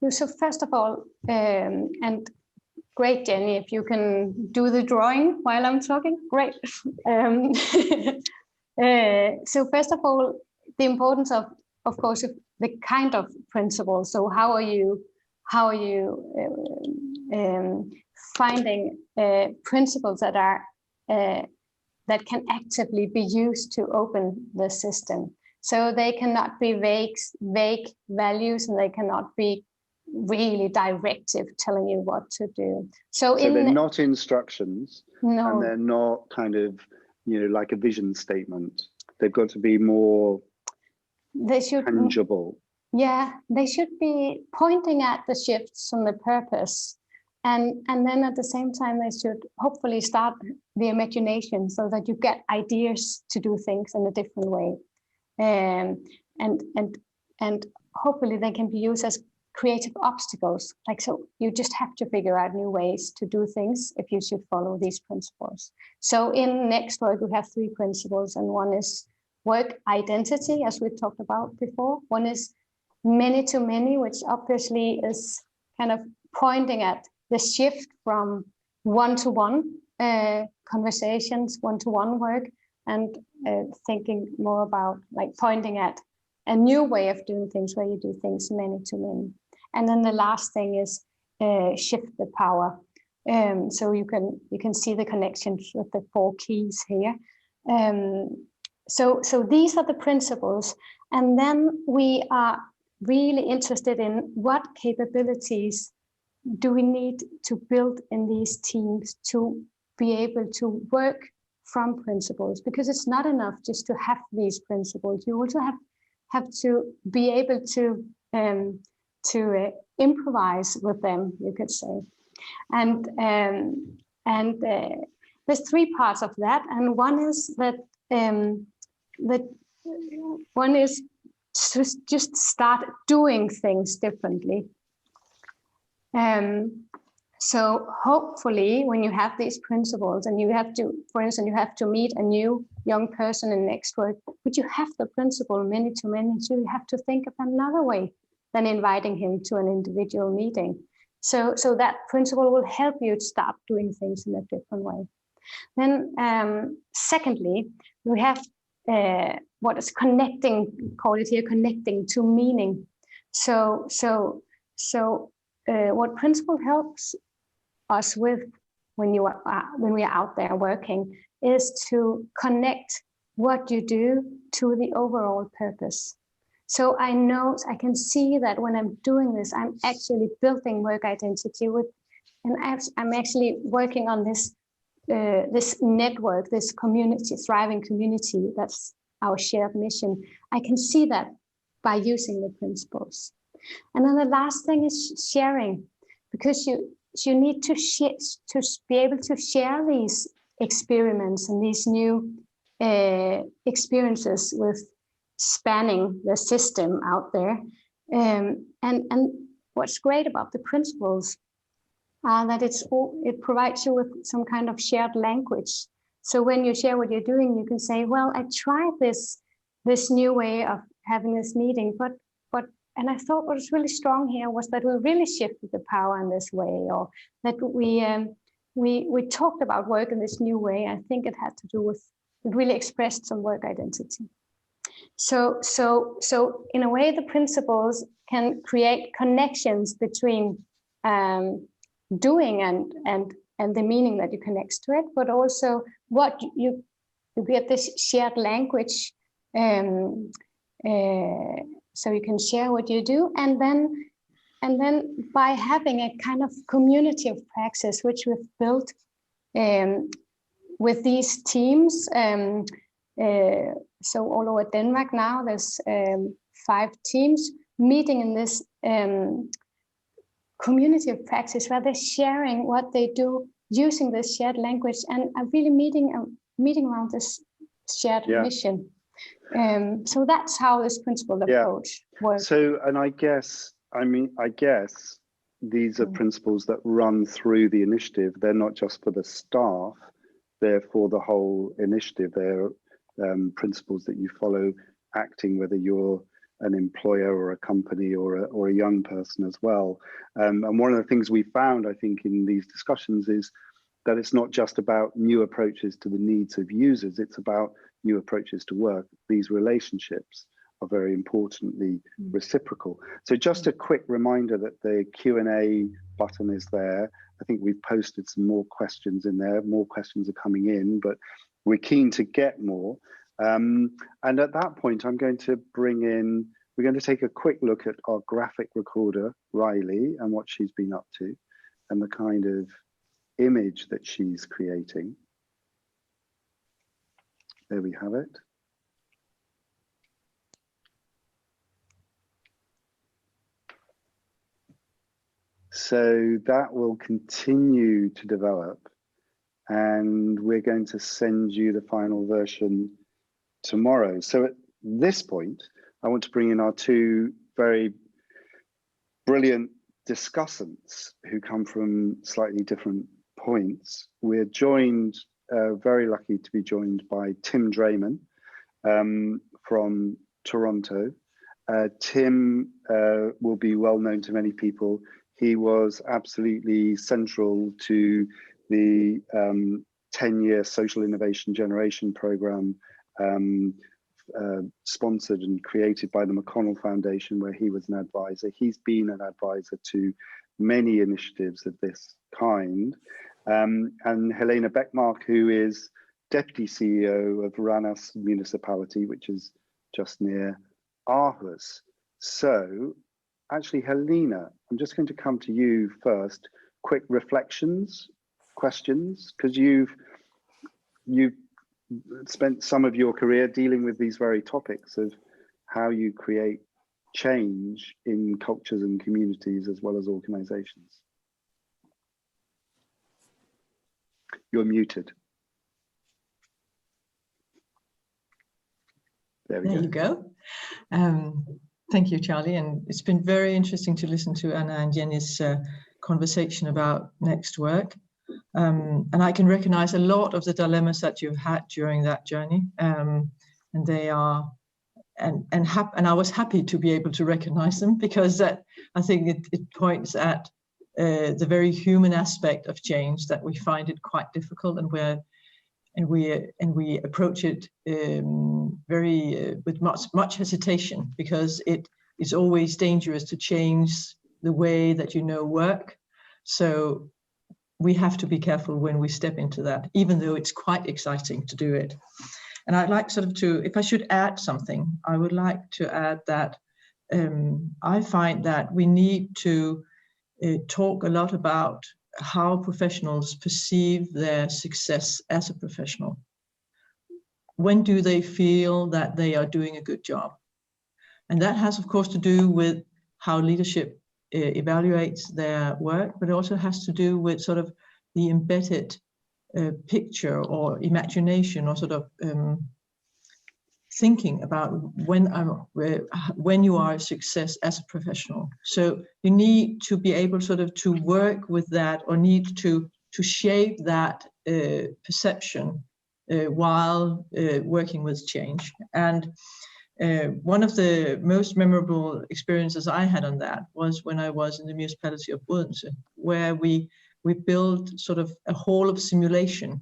So first of all, and great, Jennie, if you can do the drawing while I'm talking, great. So first of all, the importance of course, the kind of principles. So how are you finding principles that are that can actively be used to open the system? So they cannot be vague values, and they cannot be really directive, telling you what to do. So they're not instructions, no, and they're not kind of, like a vision statement. They've got to be more tangible. Yeah, they should be pointing at the shifts and the purpose. And then at the same time, they should hopefully start the imagination, so that you get ideas to do things in a different way. And hopefully they can be used as creative obstacles. Like, so you just have to figure out new ways to do things if you should follow these principles. So in Next Work, we have 3 principles, and one is work identity, as we talked about before. One is many to many, which obviously is kind of pointing at the shift from one-to-one conversations, one-to-one work, and thinking more about like pointing at a new way of doing things, where you do things many to many. And then the last thing is shift the power. So you can see the connections with the 4 keys here. So these are the principles, and then we are really interested in what capabilities do we need to build in these teams to be able to work from principles, because it's not enough just to have these principles. You also have to be able to improvise with them, you could say. And there's 3 parts of that, and one is that one is to just start doing things differently. So hopefully when you have these principles, and you have to, for instance, you have to meet a new young person in Next Work, but you have the principle many to many, so you have to think of another way than inviting him to an individual meeting. So that principle will help you to start doing things in a different way. Then secondly, we have what is connecting, call it here, connecting to meaning. So what principle helps us with when we are out there working is to connect what you do to the overall purpose. So I can see that when I'm doing this, I'm actually building work identity and I'm actually working on this network, this community, thriving community. That's our shared mission. I can see that by using the principles. And then the last thing is sharing, because you need to be able to share these experiments and these new experiences with spanning the system out there. And what's great about the principles are that it provides you with some kind of shared language. So when you share what you're doing, you can say, well, I tried this new way of having this meeting, and I thought what was really strong here was that we really shifted the power in this way, or that we we talked about work in this new way. I think it had to do with, it really expressed some work identity. So in a way, the principles can create connections between doing and the meaning that you connect to it, but also what you get this shared language, so you can share what you do, and then by having a kind of community of praxis, which we've built with these teams. So all over Denmark now, there's 5 teams meeting in this community of practice where they're sharing what they do using this shared language and are really meeting around this shared mission. So that's how this principled approach works. So, and I guess these are principles that run through the initiative. They're not just for the staff, they're for the whole initiative. They're principles that you follow acting, whether you're an employer or a company or a young person as well. And one of the things we found, I think, in these discussions is that it's not just about new approaches to the needs of users, it's about new approaches to work. These relationships are very importantly reciprocal. So just a quick reminder that the Q&A button is there. I think we've posted some more questions in there. More questions are coming in, but we're keen to get more. And at that point, we're going to take a quick look at our graphic recorder, Riley, and what she's been up to, and the kind of image that she's creating. There we have it. So that will continue to develop, and we're going to send you the final version tomorrow. So at this point, I want to bring in our 2 very brilliant discussants who come from slightly different points. We're joined, very lucky to be joined by Tim Draimin from Toronto. Tim will be well known to many people. He was absolutely central to the 10-year Social Innovation Generation Program sponsored and created by the McConnell Foundation, where he was an advisor. He's been an advisor to many initiatives of this kind. And Helene Bækmark, who is Deputy CEO of Ranas Municipality, which is just near Aarhus. So actually, Helene, I'm just going to come to you first. Quick reflections, questions, because you've spent some of your career dealing with these very topics of how you create change in cultures and communities as well as organizations. You're muted. There you go. Thank you, Charlie. And it's been very interesting to listen to Anna and Jennie's conversation about next work. And I can recognize a lot of the dilemmas that you've had during that journey. And they are, and I was happy to be able to recognize them, because that, I think it points at the very human aspect of change, that we find it quite difficult, and we approach it very with much hesitation, because it is always dangerous to change the way that work. So we have to be careful when we step into that, even though it's quite exciting to do it. And I'd like if I should add something, I would like to add that I find that we need to talk a lot about how professionals perceive their success as a professional. When do they feel that they are doing a good job? And that has, of course, to do with how leadership evaluates their work, but it also has to do with sort of the embedded picture or imagination, or sort of thinking about when you are a success as a professional. So you need to be able to work with that, or need to shape that perception while working with change. And one of the most memorable experiences I had on that was when I was in the municipality of Odense, where we we built sort of a hall of simulation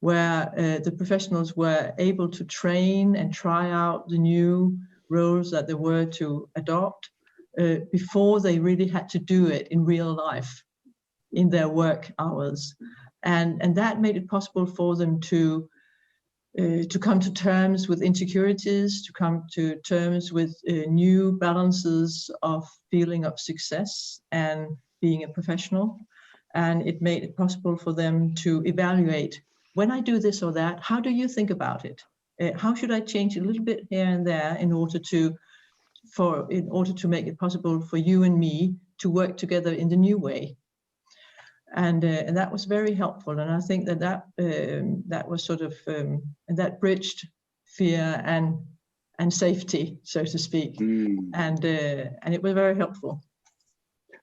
where the professionals were able to train and try out the new roles that they were to adopt before they really had to do it in real life in their work hours. And that made it possible for them to come to terms with insecurities, to come to terms with new balances of feeling of success and being a professional. And it made it possible for them to evaluate, when I do this or that, how do you think about it? How should I change a little bit here and there in order to make it possible for you and me to work together in the new way? And that was very helpful, and I think that was sort of that bridged fear and safety, so to speak, and it was very helpful.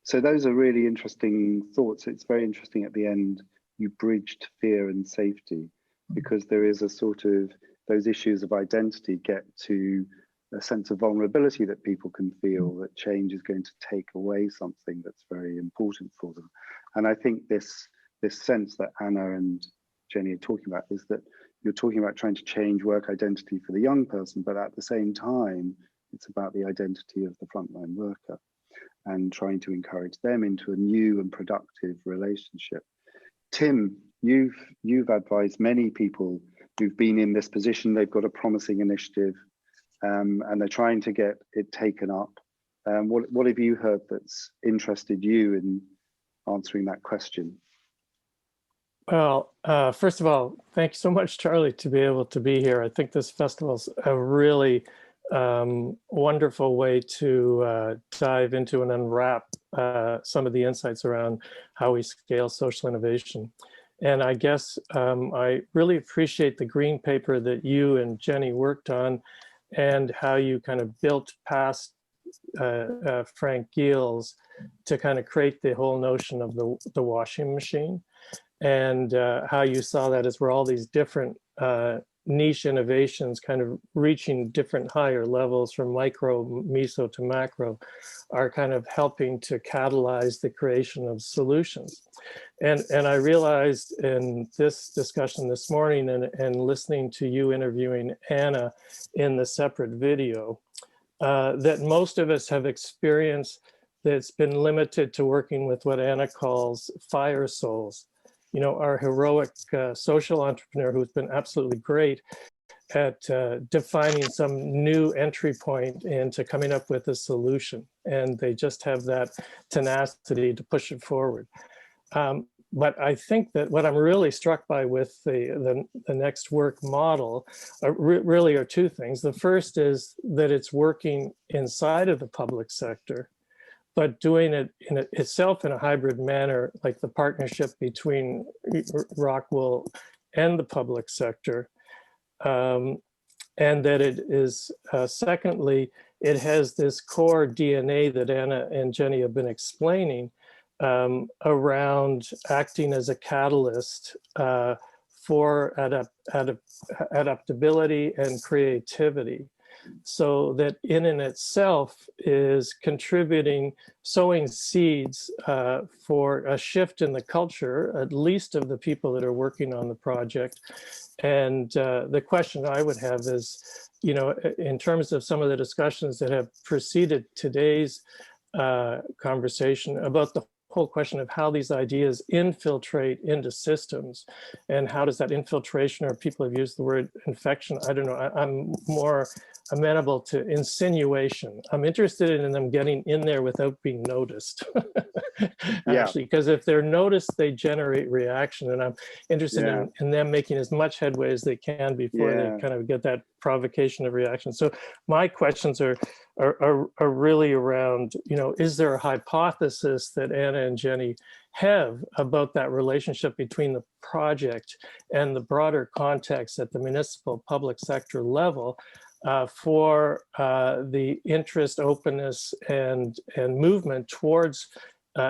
So those are really interesting thoughts. It's very interesting at the end you bridged fear and safety, because there is a sort of, those issues of identity get to a sense of vulnerability that people can feel, that change is going to take away something that's very important for them. And I think this sense that Anna and Jennie are talking about is that you're talking about trying to change work identity for the young person, but at the same time, it's about the identity of the frontline worker and trying to encourage them into a new and productive relationship. Tim, you've advised many people who've been in this position. They've got a promising initiative and they're trying to get it taken up. What have you heard that's interested you in answering that question? Well, first of all, thank you so much, Charlie, to be able to be here. I think this festival is a really wonderful way to dive into and unwrap some of the insights around how we scale social innovation. And I guess I really appreciate the green paper that you and Jennie worked on, and how you kind of built past Frank Giel's to kind of create the whole notion of the washing machine, and how you saw that as where all these different niche innovations kind of reaching different higher levels from micro, meso to macro are kind of helping to catalyze the creation of solutions. And I realized in this discussion this morning and listening to you interviewing Anna in the separate video, that most of us have experience that's been limited to working with what Anna calls fire souls. You know, our heroic social entrepreneur who's been absolutely great at defining some new entry point into coming up with a solution. And they just have that tenacity to push it forward. But I think that what I'm really struck by with the next work model really are two things. The first is that it's working inside of the public sector, but doing it itself in a hybrid manner, like the partnership between Rockwool and the public sector. And that it is, secondly, it has this core DNA that Anna and Jennie have been explaining around acting as a catalyst for adaptability and creativity. So that in and itself is contributing, sowing seeds for a shift in the culture, at least of the people that are working on the project. And the question I would have is, you know, in terms of some of the discussions that have preceded today's conversation about the whole question of how these ideas infiltrate into systems, and how does that infiltration, or people have used the word infection, I don't know, I'm more amenable to insinuation. I'm interested in them getting in there without being noticed. Actually, because if they're noticed, they generate reaction, and I'm interested in them making as much headway as they can before they kind of get that provocation of reaction. So my questions are really around, you know, is there a hypothesis that Anna and Jennie have about that relationship between the project and the broader context at the municipal public sector level for the interest, openness, and movement towards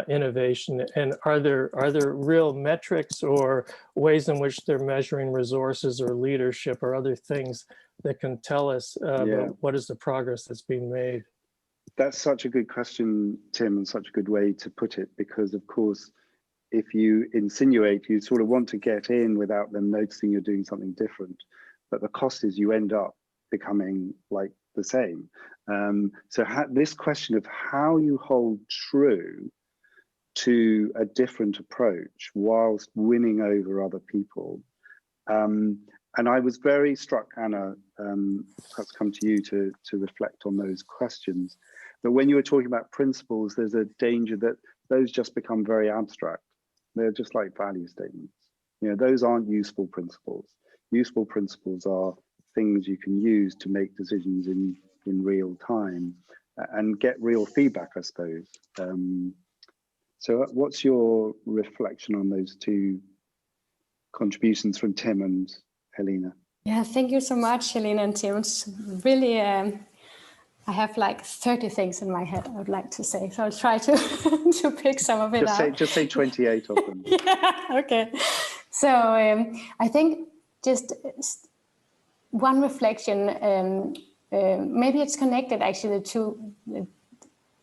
innovation? And are there real metrics or ways in which they're measuring resources or leadership or other things that can tell us about what is the progress that's being made? That's such a good question, Tim, and such a good way to put it, because of course, if you insinuate, you sort of want to get in without them noticing you're doing something different. But the cost is you end up becoming like the same. So this question of how you hold true to a different approach whilst winning over other people. And I was very struck, Anna, perhaps come to you to reflect on those questions. But when you were talking about principles, there's a danger that those just become very abstract. They're just like value statements. You know, those aren't useful principles. Useful principles are things you can use to make decisions in real time and get real feedback, I suppose. So what's your reflection on those two contributions from Tim and Helene? Yeah, thank you so much, Helene and Tim. It's really, I have like 30 things in my head I would like to say, so I'll try to to pick some of it out. Just say 28 of them. Yeah, okay. So I think just one reflection, maybe it's connected actually to,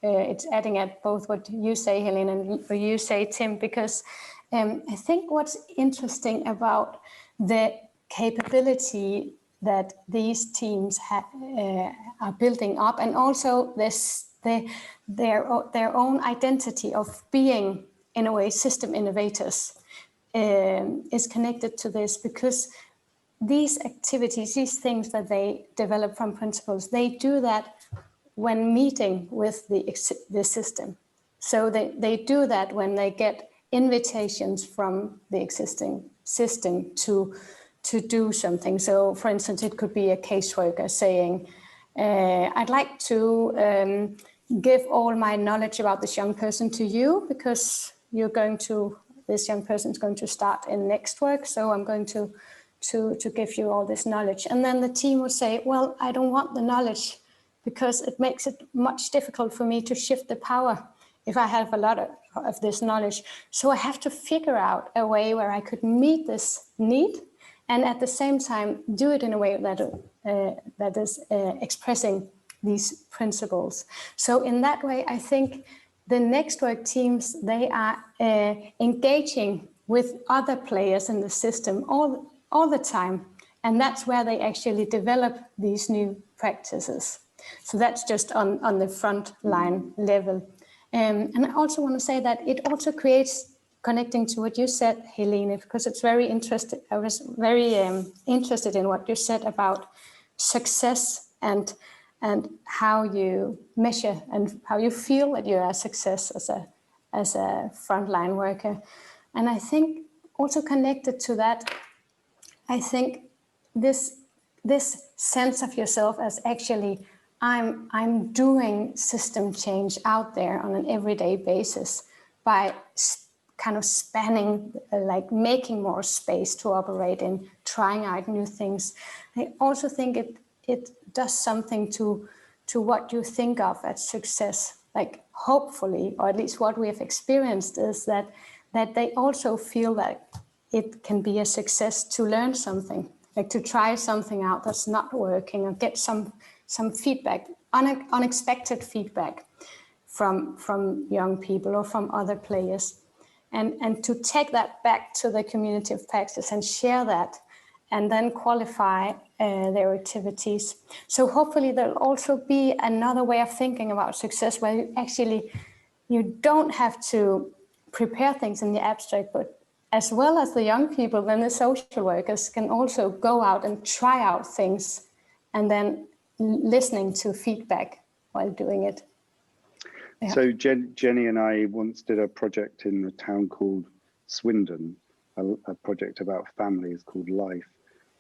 it's adding at both what you say, Helene, and what you say, Tim, because I think what's interesting about the capability that these teams are building up, and also their own identity of being, in a way, system innovators, is connected to this, because these activities, these things that they develop from principles, they do that when meeting with the system. So they do that when they get invitations from the existing system to do something. So for instance, it could be a caseworker saying, I'd like to give all my knowledge about this young person to you, because this young person is going to start in next work, so I'm going to give you all this knowledge. And then the team will say, well, I don't want the knowledge, because it makes it much difficult for me to shift the power if I have a lot of this knowledge. So I have to figure out a way where I could meet this need, and at the same time do it in a way that is expressing these principles. So in that way, I think the next work teams, they are engaging with other players in the system all the time. And that's where they actually develop these new practices. So that's just on the front line level. And I also want to say that it also creates, connecting to what you said, Helene, because it's very interesting. I was very interested in what you said about success and how you measure and how you feel that you're a success as a frontline worker. And I think also connected to that, I think this sense of yourself as actually I'm doing system change out there on an everyday basis by kind of spanning, like making more space to operate in, trying out new things. I also think it does something to what you think of as success. Like hopefully, or at least what we have experienced is that they also feel that it can be a success to learn something, like to try something out that's not working, or get some feedback, unexpected feedback from young people or from other players, and to take that back to the community of practice and share that, and then qualify their activities. So hopefully there'll also be another way of thinking about success, where you don't have to prepare things in the abstract, but as well as the young people, then the social workers can also go out and try out things, and then listening to feedback while doing it. Yeah. So Jennie and I once did a project in a town called Swindon, a project about families called Life.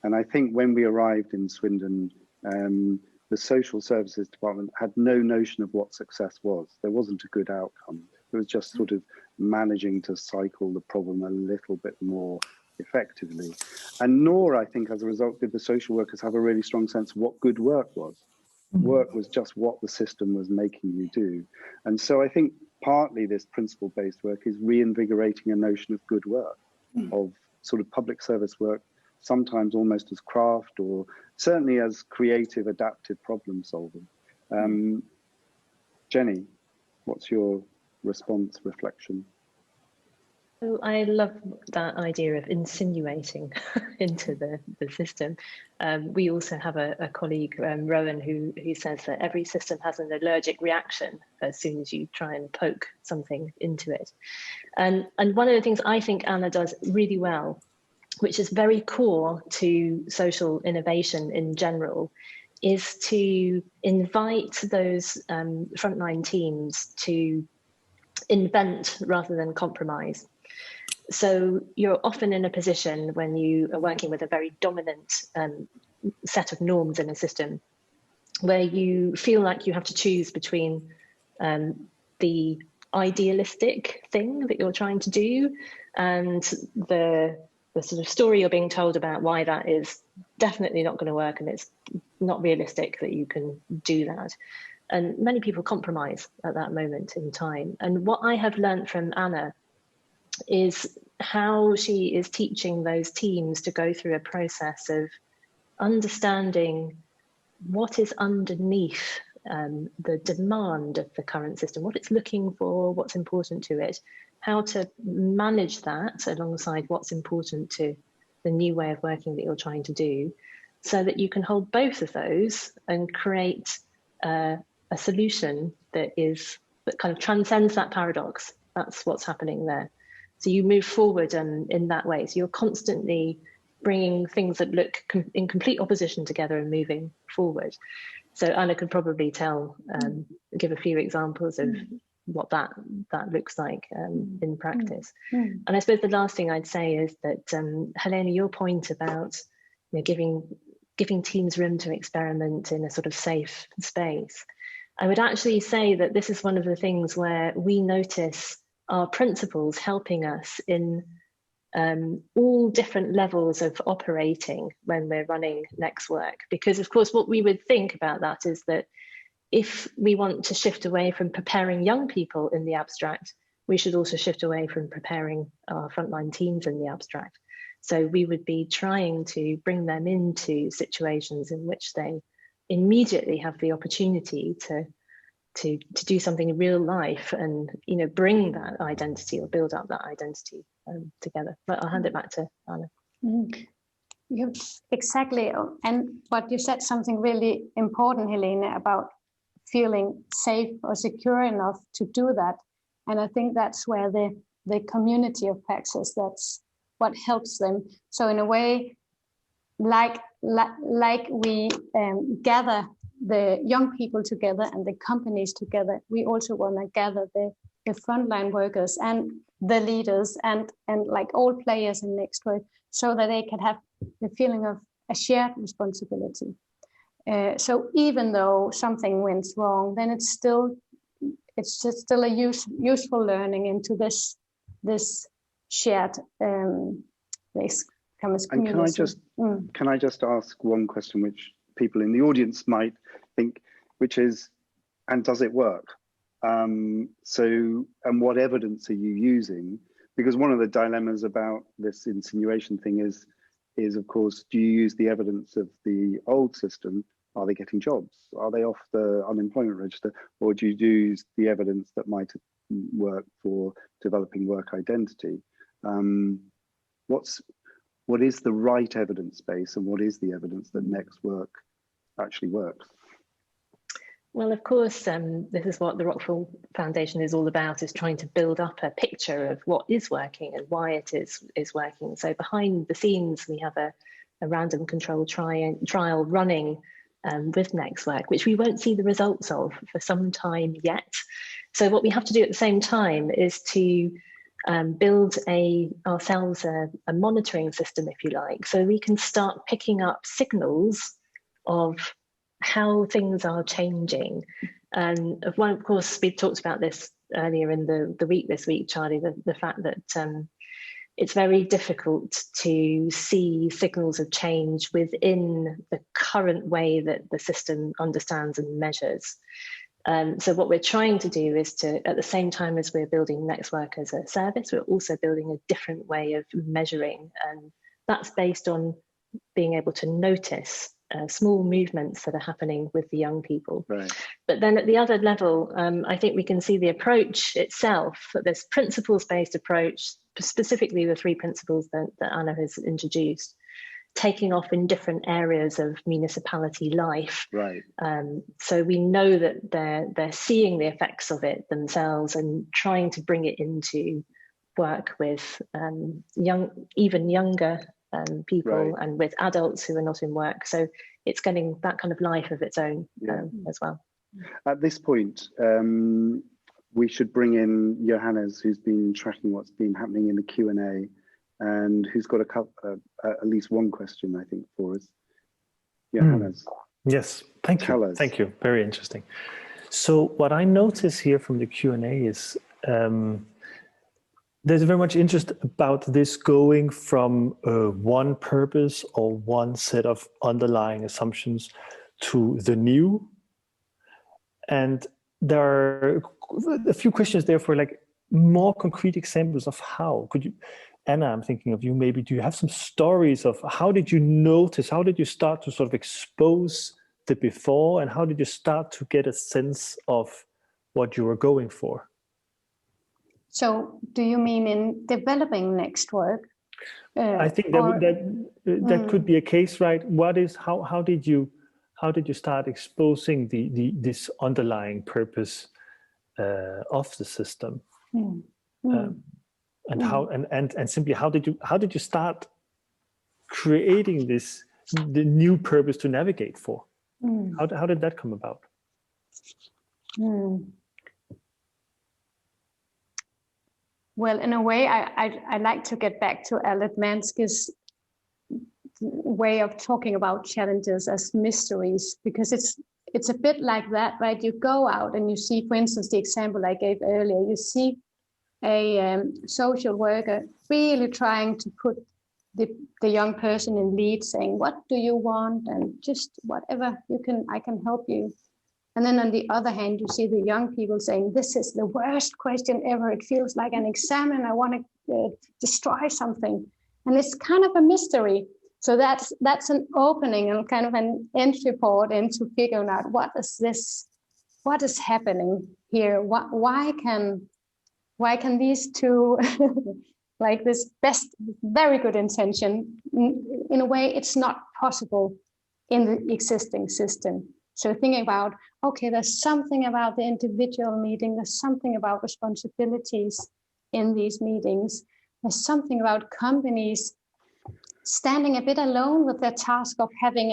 And I think when we arrived in Swindon, the social services department had no notion of what success was. There wasn't a good outcome. It was just sort of managing to cycle the problem a little bit more effectively. And nor, I think, as a result, did the social workers have a really strong sense of what good work was. Work was just what the system was making you do. And so I think partly this principle-based work is reinvigorating a notion of good work, of sort of public service work, sometimes almost as craft, or certainly as creative, adaptive problem solving. Jennie, what's your response, reflection? Oh, I love that idea of insinuating into the system. We also have a colleague, Rowan, who says that every system has an allergic reaction as soon as you try and poke something into it. And one of the things I think Anna does really well, which is very core to social innovation in general, is to invite those frontline teams to invent rather than compromise. So you're often in a position when you are working with a very dominant set of norms in a system where you feel like you have to choose between the idealistic thing that you're trying to do and the sort of story you're being told about why that is definitely not going to work and it's not realistic that you can do that. And many people compromise at that moment in time. And what I have learned from Anna is how she is teaching those teams to go through a process of understanding what is underneath the demand of the current system, what it's looking for, what's important to it, how to manage that alongside what's important to the new way of working that you're trying to do, so that you can hold both of those and create a solution that kind of transcends that paradox. That's what's happening there. So you move forward in that way. So you're constantly bringing things that look in complete opposition together and moving forward. So Anna could probably give a few examples of what that looks like in practice. And I suppose the last thing I'd say is that, Helene, your point about giving teams room to experiment in a sort of safe space, I would actually say that this is one of the things where we notice our principles helping us in all different levels of operating when we're running Next Work. Because of course, what we would think about that is that if we want to shift away from preparing young people in the abstract, we should also shift away from preparing our frontline teams in the abstract. So we would be trying to bring them into situations in which they immediately have the opportunity to do something in real life and bring that identity or build up that identity together. But I'll hand it back to Anna. Exactly. And what you said something really important, Helene, about feeling safe or secure enough to do that. And I think that's where the community of praxis, that's what helps them. So in a way, like we gather the young people together and the companies together, we also want to gather the frontline workers and the leaders and like all players in Next Work, so that they can have the feeling of a shared responsibility. So even though something went wrong, then it's still a useful learning into this shared this common community. And can I just ask one question, which people in the audience might think, which is, and does it work? And what evidence are you using? Because one of the dilemmas about this insinuation thing is of course, do you use the evidence of the old system? Are they getting jobs? Are they off the unemployment register? Or do you use the evidence that might work for developing work identity? What is the right evidence base, and what is the evidence that Next Work actually works? Well, of course, this is what the Rockfall Foundation is all about, is trying to build up a picture of what is working and why it is working. So behind the scenes, we have a random control trial running with Next Work, which we won't see the results of for some time yet. So what we have to do at the same time is to build ourselves a monitoring system, if you like, so we can start picking up signals of how things are changing. And of course, we talked about this earlier in the week this week, Charlie, the fact that it's very difficult to see signals of change within the current way that the system understands and measures. So what we're trying to do is to, at the same time as we're building Next Work as a service, we're also building a different way of measuring. And that's based on being able to notice small movements that are happening with the young people. Right. But then at the other level, I think we can see the approach itself, this principles-based approach, specifically the 3 principles that Anna has introduced, taking off in different areas of municipality life. Right. So we know that they're seeing the effects of it themselves and trying to bring it into work with even younger people, right, and with adults who are not in work. So it's getting that kind of life of its own, as well. At this point, we should bring in Johannes, who's been tracking what's been happening in the Q&A, and who's got at least one question, I think, for us. Johannes. Yes, thank you. Thank you. Very interesting. So what I notice here from the Q&A is there's very much interest about this going from one purpose or one set of underlying assumptions to the new. And there are a few questions there for like more concrete examples of how. Could you, Anna, I'm thinking of you, maybe do you have some stories of how did you notice, how did you start to sort of expose the before, and how did you start to get a sense of what you were going for? So do you mean in developing next work? I think that could be a case, right? How did you start exposing this underlying purpose of the system? And how and simply how did you start creating the new purpose to navigate for? How did that come about? Well, in a way, I like to get back to Albert Mansky's way of talking about challenges as mysteries, because it's a bit like that, right? You go out and you see, for instance, the example I gave earlier, you see a social worker really trying to put the young person in lead, saying, what do you want? And just whatever you can, I can help you. And then on the other hand, you see the young people saying, this is the worst question ever. It feels like an exam and I want to destroy something. And it's kind of a mystery. So that's an opening and kind of an entry port into figuring out what is happening here? Why can these two, like this very good intention, in a way, it's not possible in the existing system. So thinking about, okay, there's something about the individual meeting, there's something about responsibilities in these meetings, there's something about companies standing a bit alone with their task of having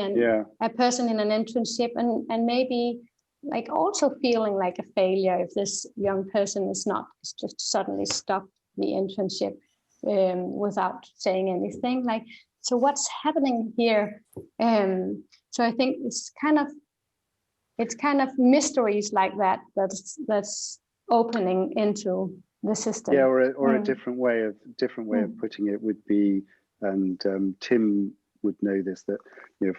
a person in an internship and maybe like also feeling like a failure if this young person is just suddenly stopped the internship without saying anything. Like, so what's happening here? So I think it's kind of mysteries like that's opening into the system. Yeah, or a different way of putting it would be, and Tim would know this, that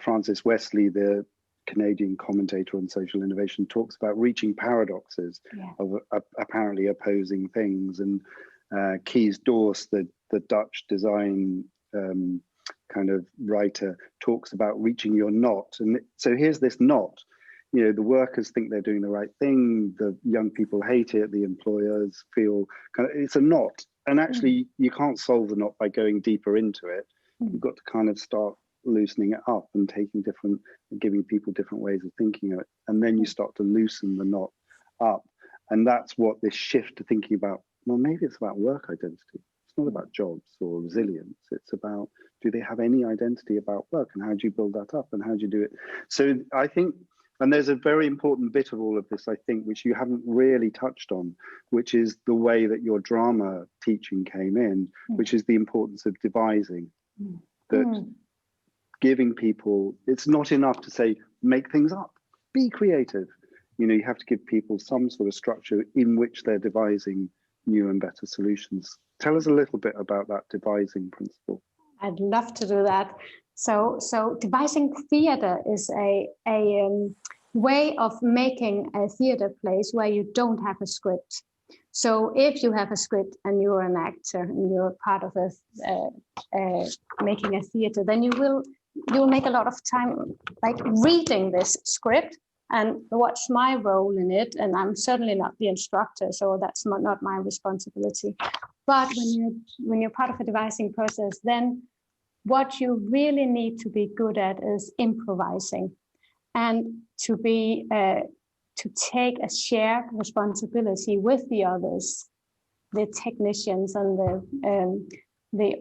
Francis Wesley, the Canadian commentator on social innovation, talks about reaching paradoxes of apparently opposing things. And Kees Dorst, the Dutch design kind of writer, talks about reaching your knot. And so here's this knot. The workers think they're doing the right thing. The young people hate it. The employers feel it's a knot. And actually, you can't solve the knot by going deeper into it. You've got to kind of start loosening it up and giving people different ways of thinking of it. And then you start to loosen the knot up. And that's what this shift to thinking about, well, maybe it's about work identity. It's not about jobs or resilience. It's about, do they have any identity about work? And how do you build that up? And how do you do it? So I think, and there's a very important bit of all of this, I think, which you haven't really touched on, which is the way that your drama teaching came in, which is the importance of devising. That giving people, it's not enough to say, make things up, be creative. You have to give people some sort of structure in which they're devising new and better solutions. Tell us a little bit about that devising principle. I'd love to do that. So devising theater is a way of making a theater place where you don't have a script. So if you have a script and you're an actor and you're part of making a theater, then you'll make a lot of time like reading this script and what's my role in it? And I'm certainly not the instructor, so that's not my responsibility. But when you're part of a devising process, then what you really need to be good at is improvising, and to be to take a shared responsibility with the others, the technicians and the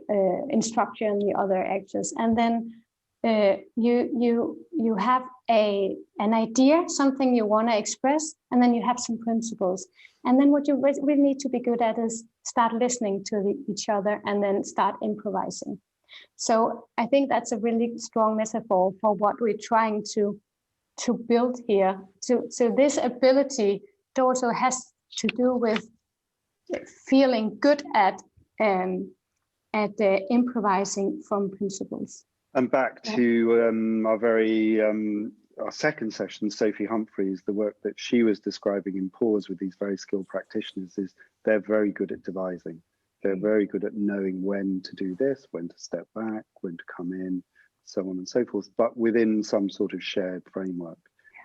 instructor and the other actors, and then you have an idea, something you want to express, and then you have some principles, and then what you really need to be good at is start listening to each other and then start improvising. So I think that's a really strong metaphor for what we're trying to build here. So this ability also has to do with feeling good at improvising from principles. And back to our second session, Sophie Humphreys, the work that she was describing in Pause with these very skilled practitioners is they're very good at devising. They're very good at knowing when to do this, when to step back, when to come in, so on and so forth, but within some sort of shared framework.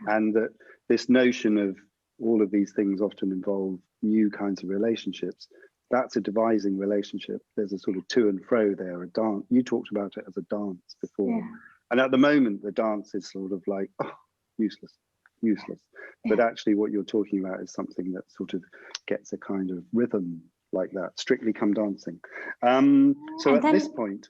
Yeah. And that this notion of all of these things often involve new kinds of relationships. That's a devising relationship. There's a sort of to and fro there, a dance. You talked about it as a dance before. Yeah. And at the moment, the dance is sort of like, oh, useless. Yeah. But actually what you're talking about is something that sort of gets a kind of rhythm like that, Strictly Come Dancing. So at this point.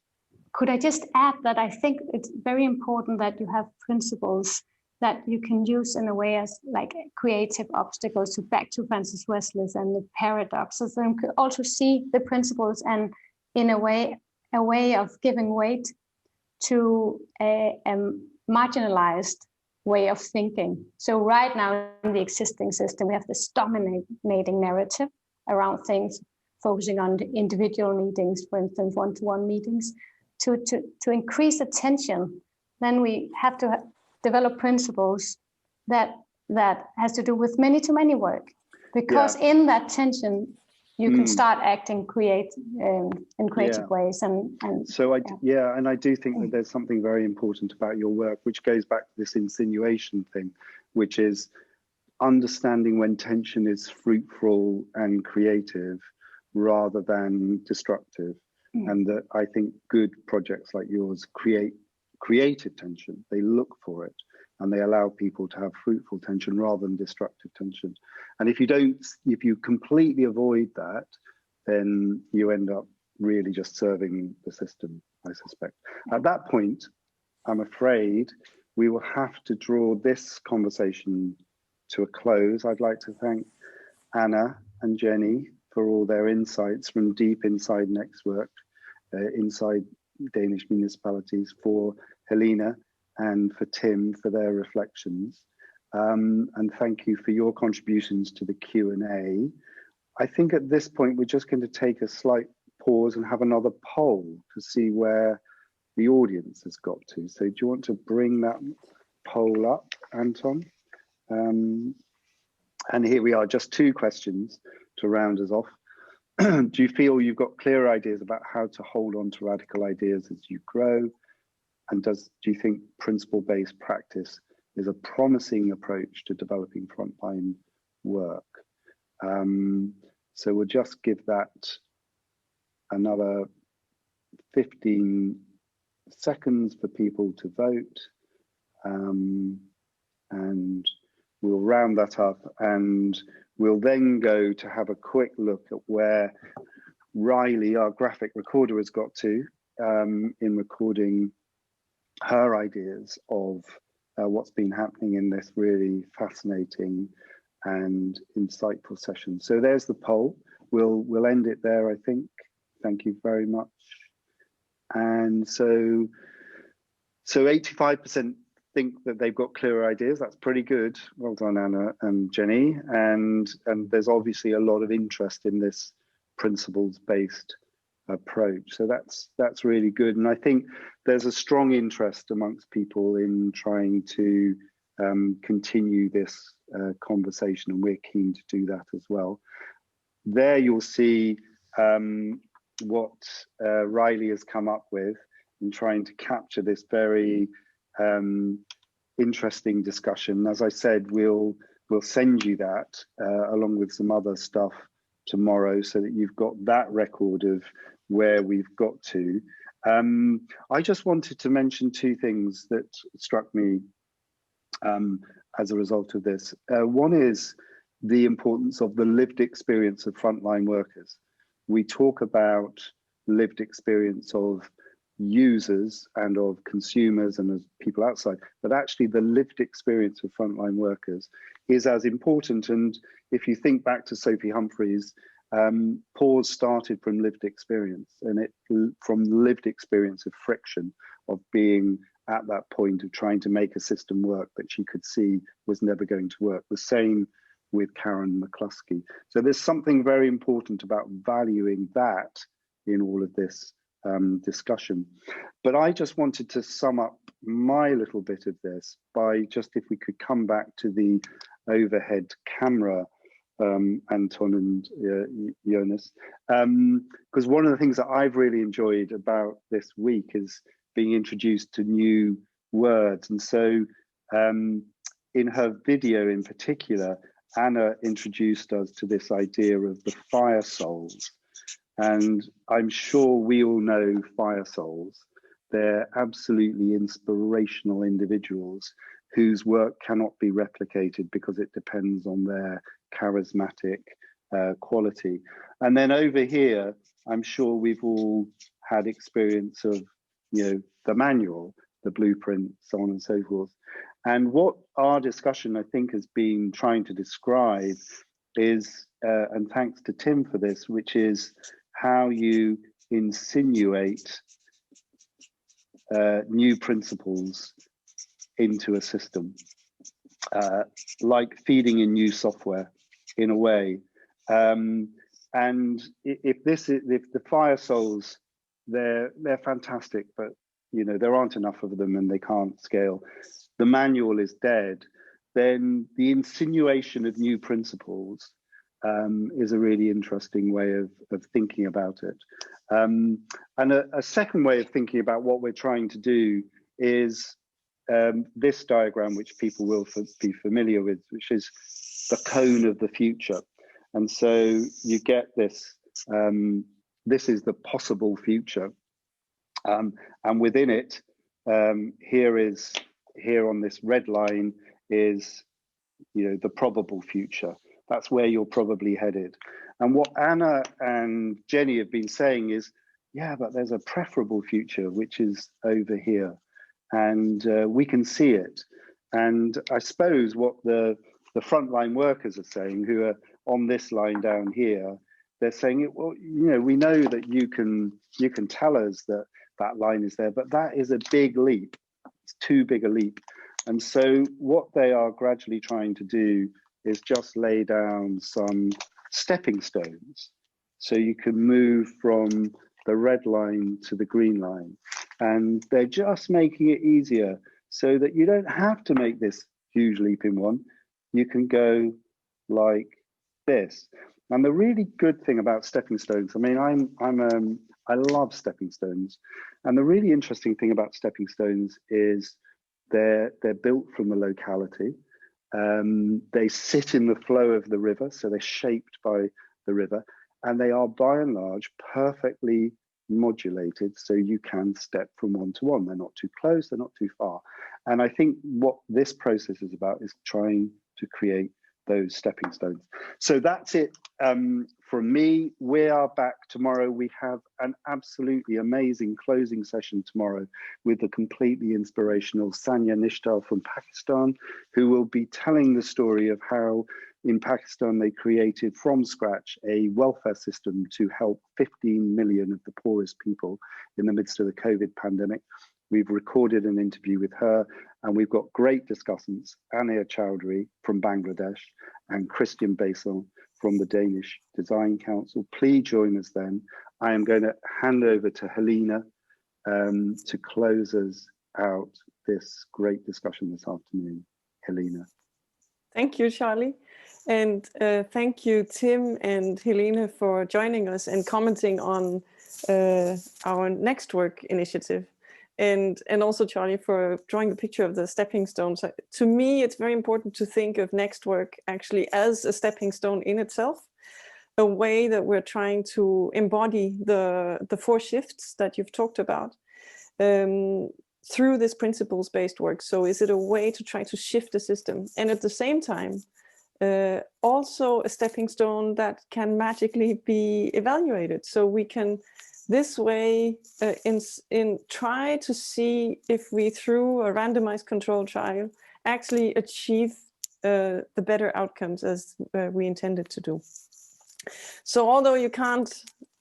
Could I just add that I think it's very important that you have principles that you can use in a way as like creative obstacles. So back to Francis Wesley's and the paradoxes, and you could also see the principles and in a way of giving weight to a marginalized way of thinking. So right now in the existing system, we have this dominating narrative around things, focusing on the individual meetings, for instance, one-to-one meetings. To increase attention, then we have to develop principles that has to do with many-to-many work, because in that tension you can start acting in creative ways. And so and I do think that there's something very important about your work, which goes back to this insinuation thing, which is understanding when tension is fruitful and creative rather than destructive. And that I think good projects like yours create creative tension. They look for it and they allow people to have fruitful tension rather than destructive tension. And if you completely avoid that, then you end up really just serving the system, I suspect. At that point, I'm afraid we will have to draw this conversation to a close. I'd like to thank Anna and Jennie for all their insights from deep inside Next work, inside Danish municipalities, for Helene and for Tim for their reflections. And thank you for your contributions to the Q&A. I think at this point, we're just going to take a slight pause and have another poll to see where the audience has got to. So do you want to bring that poll up, Anton? And here we are, just 2 questions to round us off. Do you feel you've got clear ideas about how to hold on to radical ideas as you grow? And do you think principle-based practice is a promising approach to developing frontline work? So we'll just give that another 15 seconds for people to vote. And we'll round that up, and we'll then go to have a quick look at where Riley, our graphic recorder, has got to in recording her ideas of what's been happening in this really fascinating and insightful session. So there's the poll. We'll end it there, I think. Thank you very much. And so 85% think that they've got clearer ideas. That's pretty good. Well done, Anna and Jennie. And there's obviously a lot of interest in this principles-based approach. So that's really good. And I think there's a strong interest amongst people in trying to continue this conversation, and we're keen to do that as well. There you'll see what Riley has come up with in trying to capture this very interesting discussion. As I said, we'll send you that along with some other stuff tomorrow, so that you've got that record of where we've got to. I just wanted to mention two things that struck me as a result of this. One is the importance of the lived experience of frontline workers. We talk about lived experience of users and of consumers and of people outside, but actually the lived experience of frontline workers is as important. And if you think back to Sophie Humphreys, pause started from lived experience, and from lived experience of friction, of being at that point of trying to make a system work that she could see was never going to work. The same with Karen McCluskey. So there's something very important about valuing that in all of this discussion. But I just wanted to sum up my little bit of this by just, if we could come back to the overhead camera, Anton and Jonas, because one of the things that I've really enjoyed about this week is being introduced to new words. And so in her video in particular, Anna introduced us to this idea of the fire souls. And I'm sure we all know fire souls. They're absolutely inspirational individuals whose work cannot be replicated because it depends on their charismatic quality. And then over here, I'm sure we've all had experience of, the manual, the blueprint, so on and so forth. And what our discussion, I think, has been trying to describe is, and thanks to Tim for this, which is how you insinuate new principles into a system, like feeding in new software in a way. And if the fire souls, they're fantastic, but there aren't enough of them and they can't scale. The manual is dead. Then the insinuation of new principles is a really interesting way of thinking about it. And a second way of thinking about what we're trying to do is this diagram, which people will be familiar with, which is the cone of the future. And so you get this, this is the possible future. And within it, here on this red line is, the probable future. That's where you're probably headed. And what Anna and Jennie have been saying is, yeah, but there's a preferable future, which is over here. And we can see it. And I suppose what the frontline workers are saying, who are on this line down here, they're saying, well, we know that you can tell us that that line is there, but that is a big leap. It's too big a leap. And so what they are gradually trying to do is just lay down some stepping stones. So you can move from the red line to the green line. And they're just making it easier so that you don't have to make this huge leap in one. You can go like this. And the really good thing about stepping stones, I mean, I love stepping stones. And the really interesting thing about stepping stones is they're built from the locality. They sit in the flow of the river, so they're shaped by the river, and they are by and large perfectly modulated, so you can step from one to one. They're not too close, they're not too far. And I think what this process is about is trying to create those stepping stones. So that's it from me. We are back tomorrow. We have an absolutely amazing closing session tomorrow with the completely inspirational Sanya Nishtal from Pakistan, who will be telling the story of how in Pakistan they created from scratch a welfare system to help 15 million of the poorest people in the midst of the COVID pandemic. We've recorded an interview with her, and we've got great discussants, Ania Chowdhury from Bangladesh and Christian Besson from the Danish Design Council. Please join us then. I am going to hand over to Helene to close us out this great discussion this afternoon. Helene. Thank you, Charlie. And thank you, Tim and Helene, for joining us and commenting on our next work initiative. and also Charlie for drawing the picture of the stepping stones. To me, it's very important to think of next work actually as a stepping stone in itself, a way that we're trying to embody the 4 shifts that you've talked about through this principles-based work. So is it a way to try to shift the system, and at the same time also a stepping stone that can magically be evaluated, so we can this way try to see if we, through a randomized control trial, actually achieve the better outcomes as we intended to do. So although you can't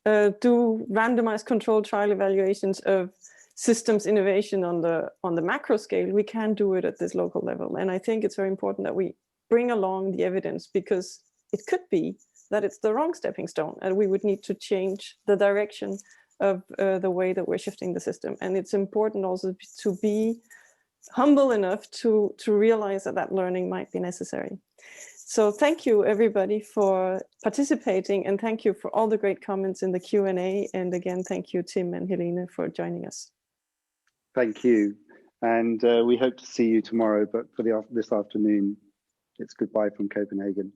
do randomized control trial evaluations of systems innovation on the macro scale, we can do it at this local level. And I think it's very important that we bring along the evidence, because it could be that it's the wrong stepping stone and we would need to change the direction of the way that we're shifting the system. And it's important also to be humble enough to realize that learning might be necessary. So thank you everybody for participating, and thank you for all the great comments in the Q&A. And again, thank you Tim and Helene for joining us. Thank you. And we hope to see you tomorrow, but for this afternoon, it's goodbye from Copenhagen.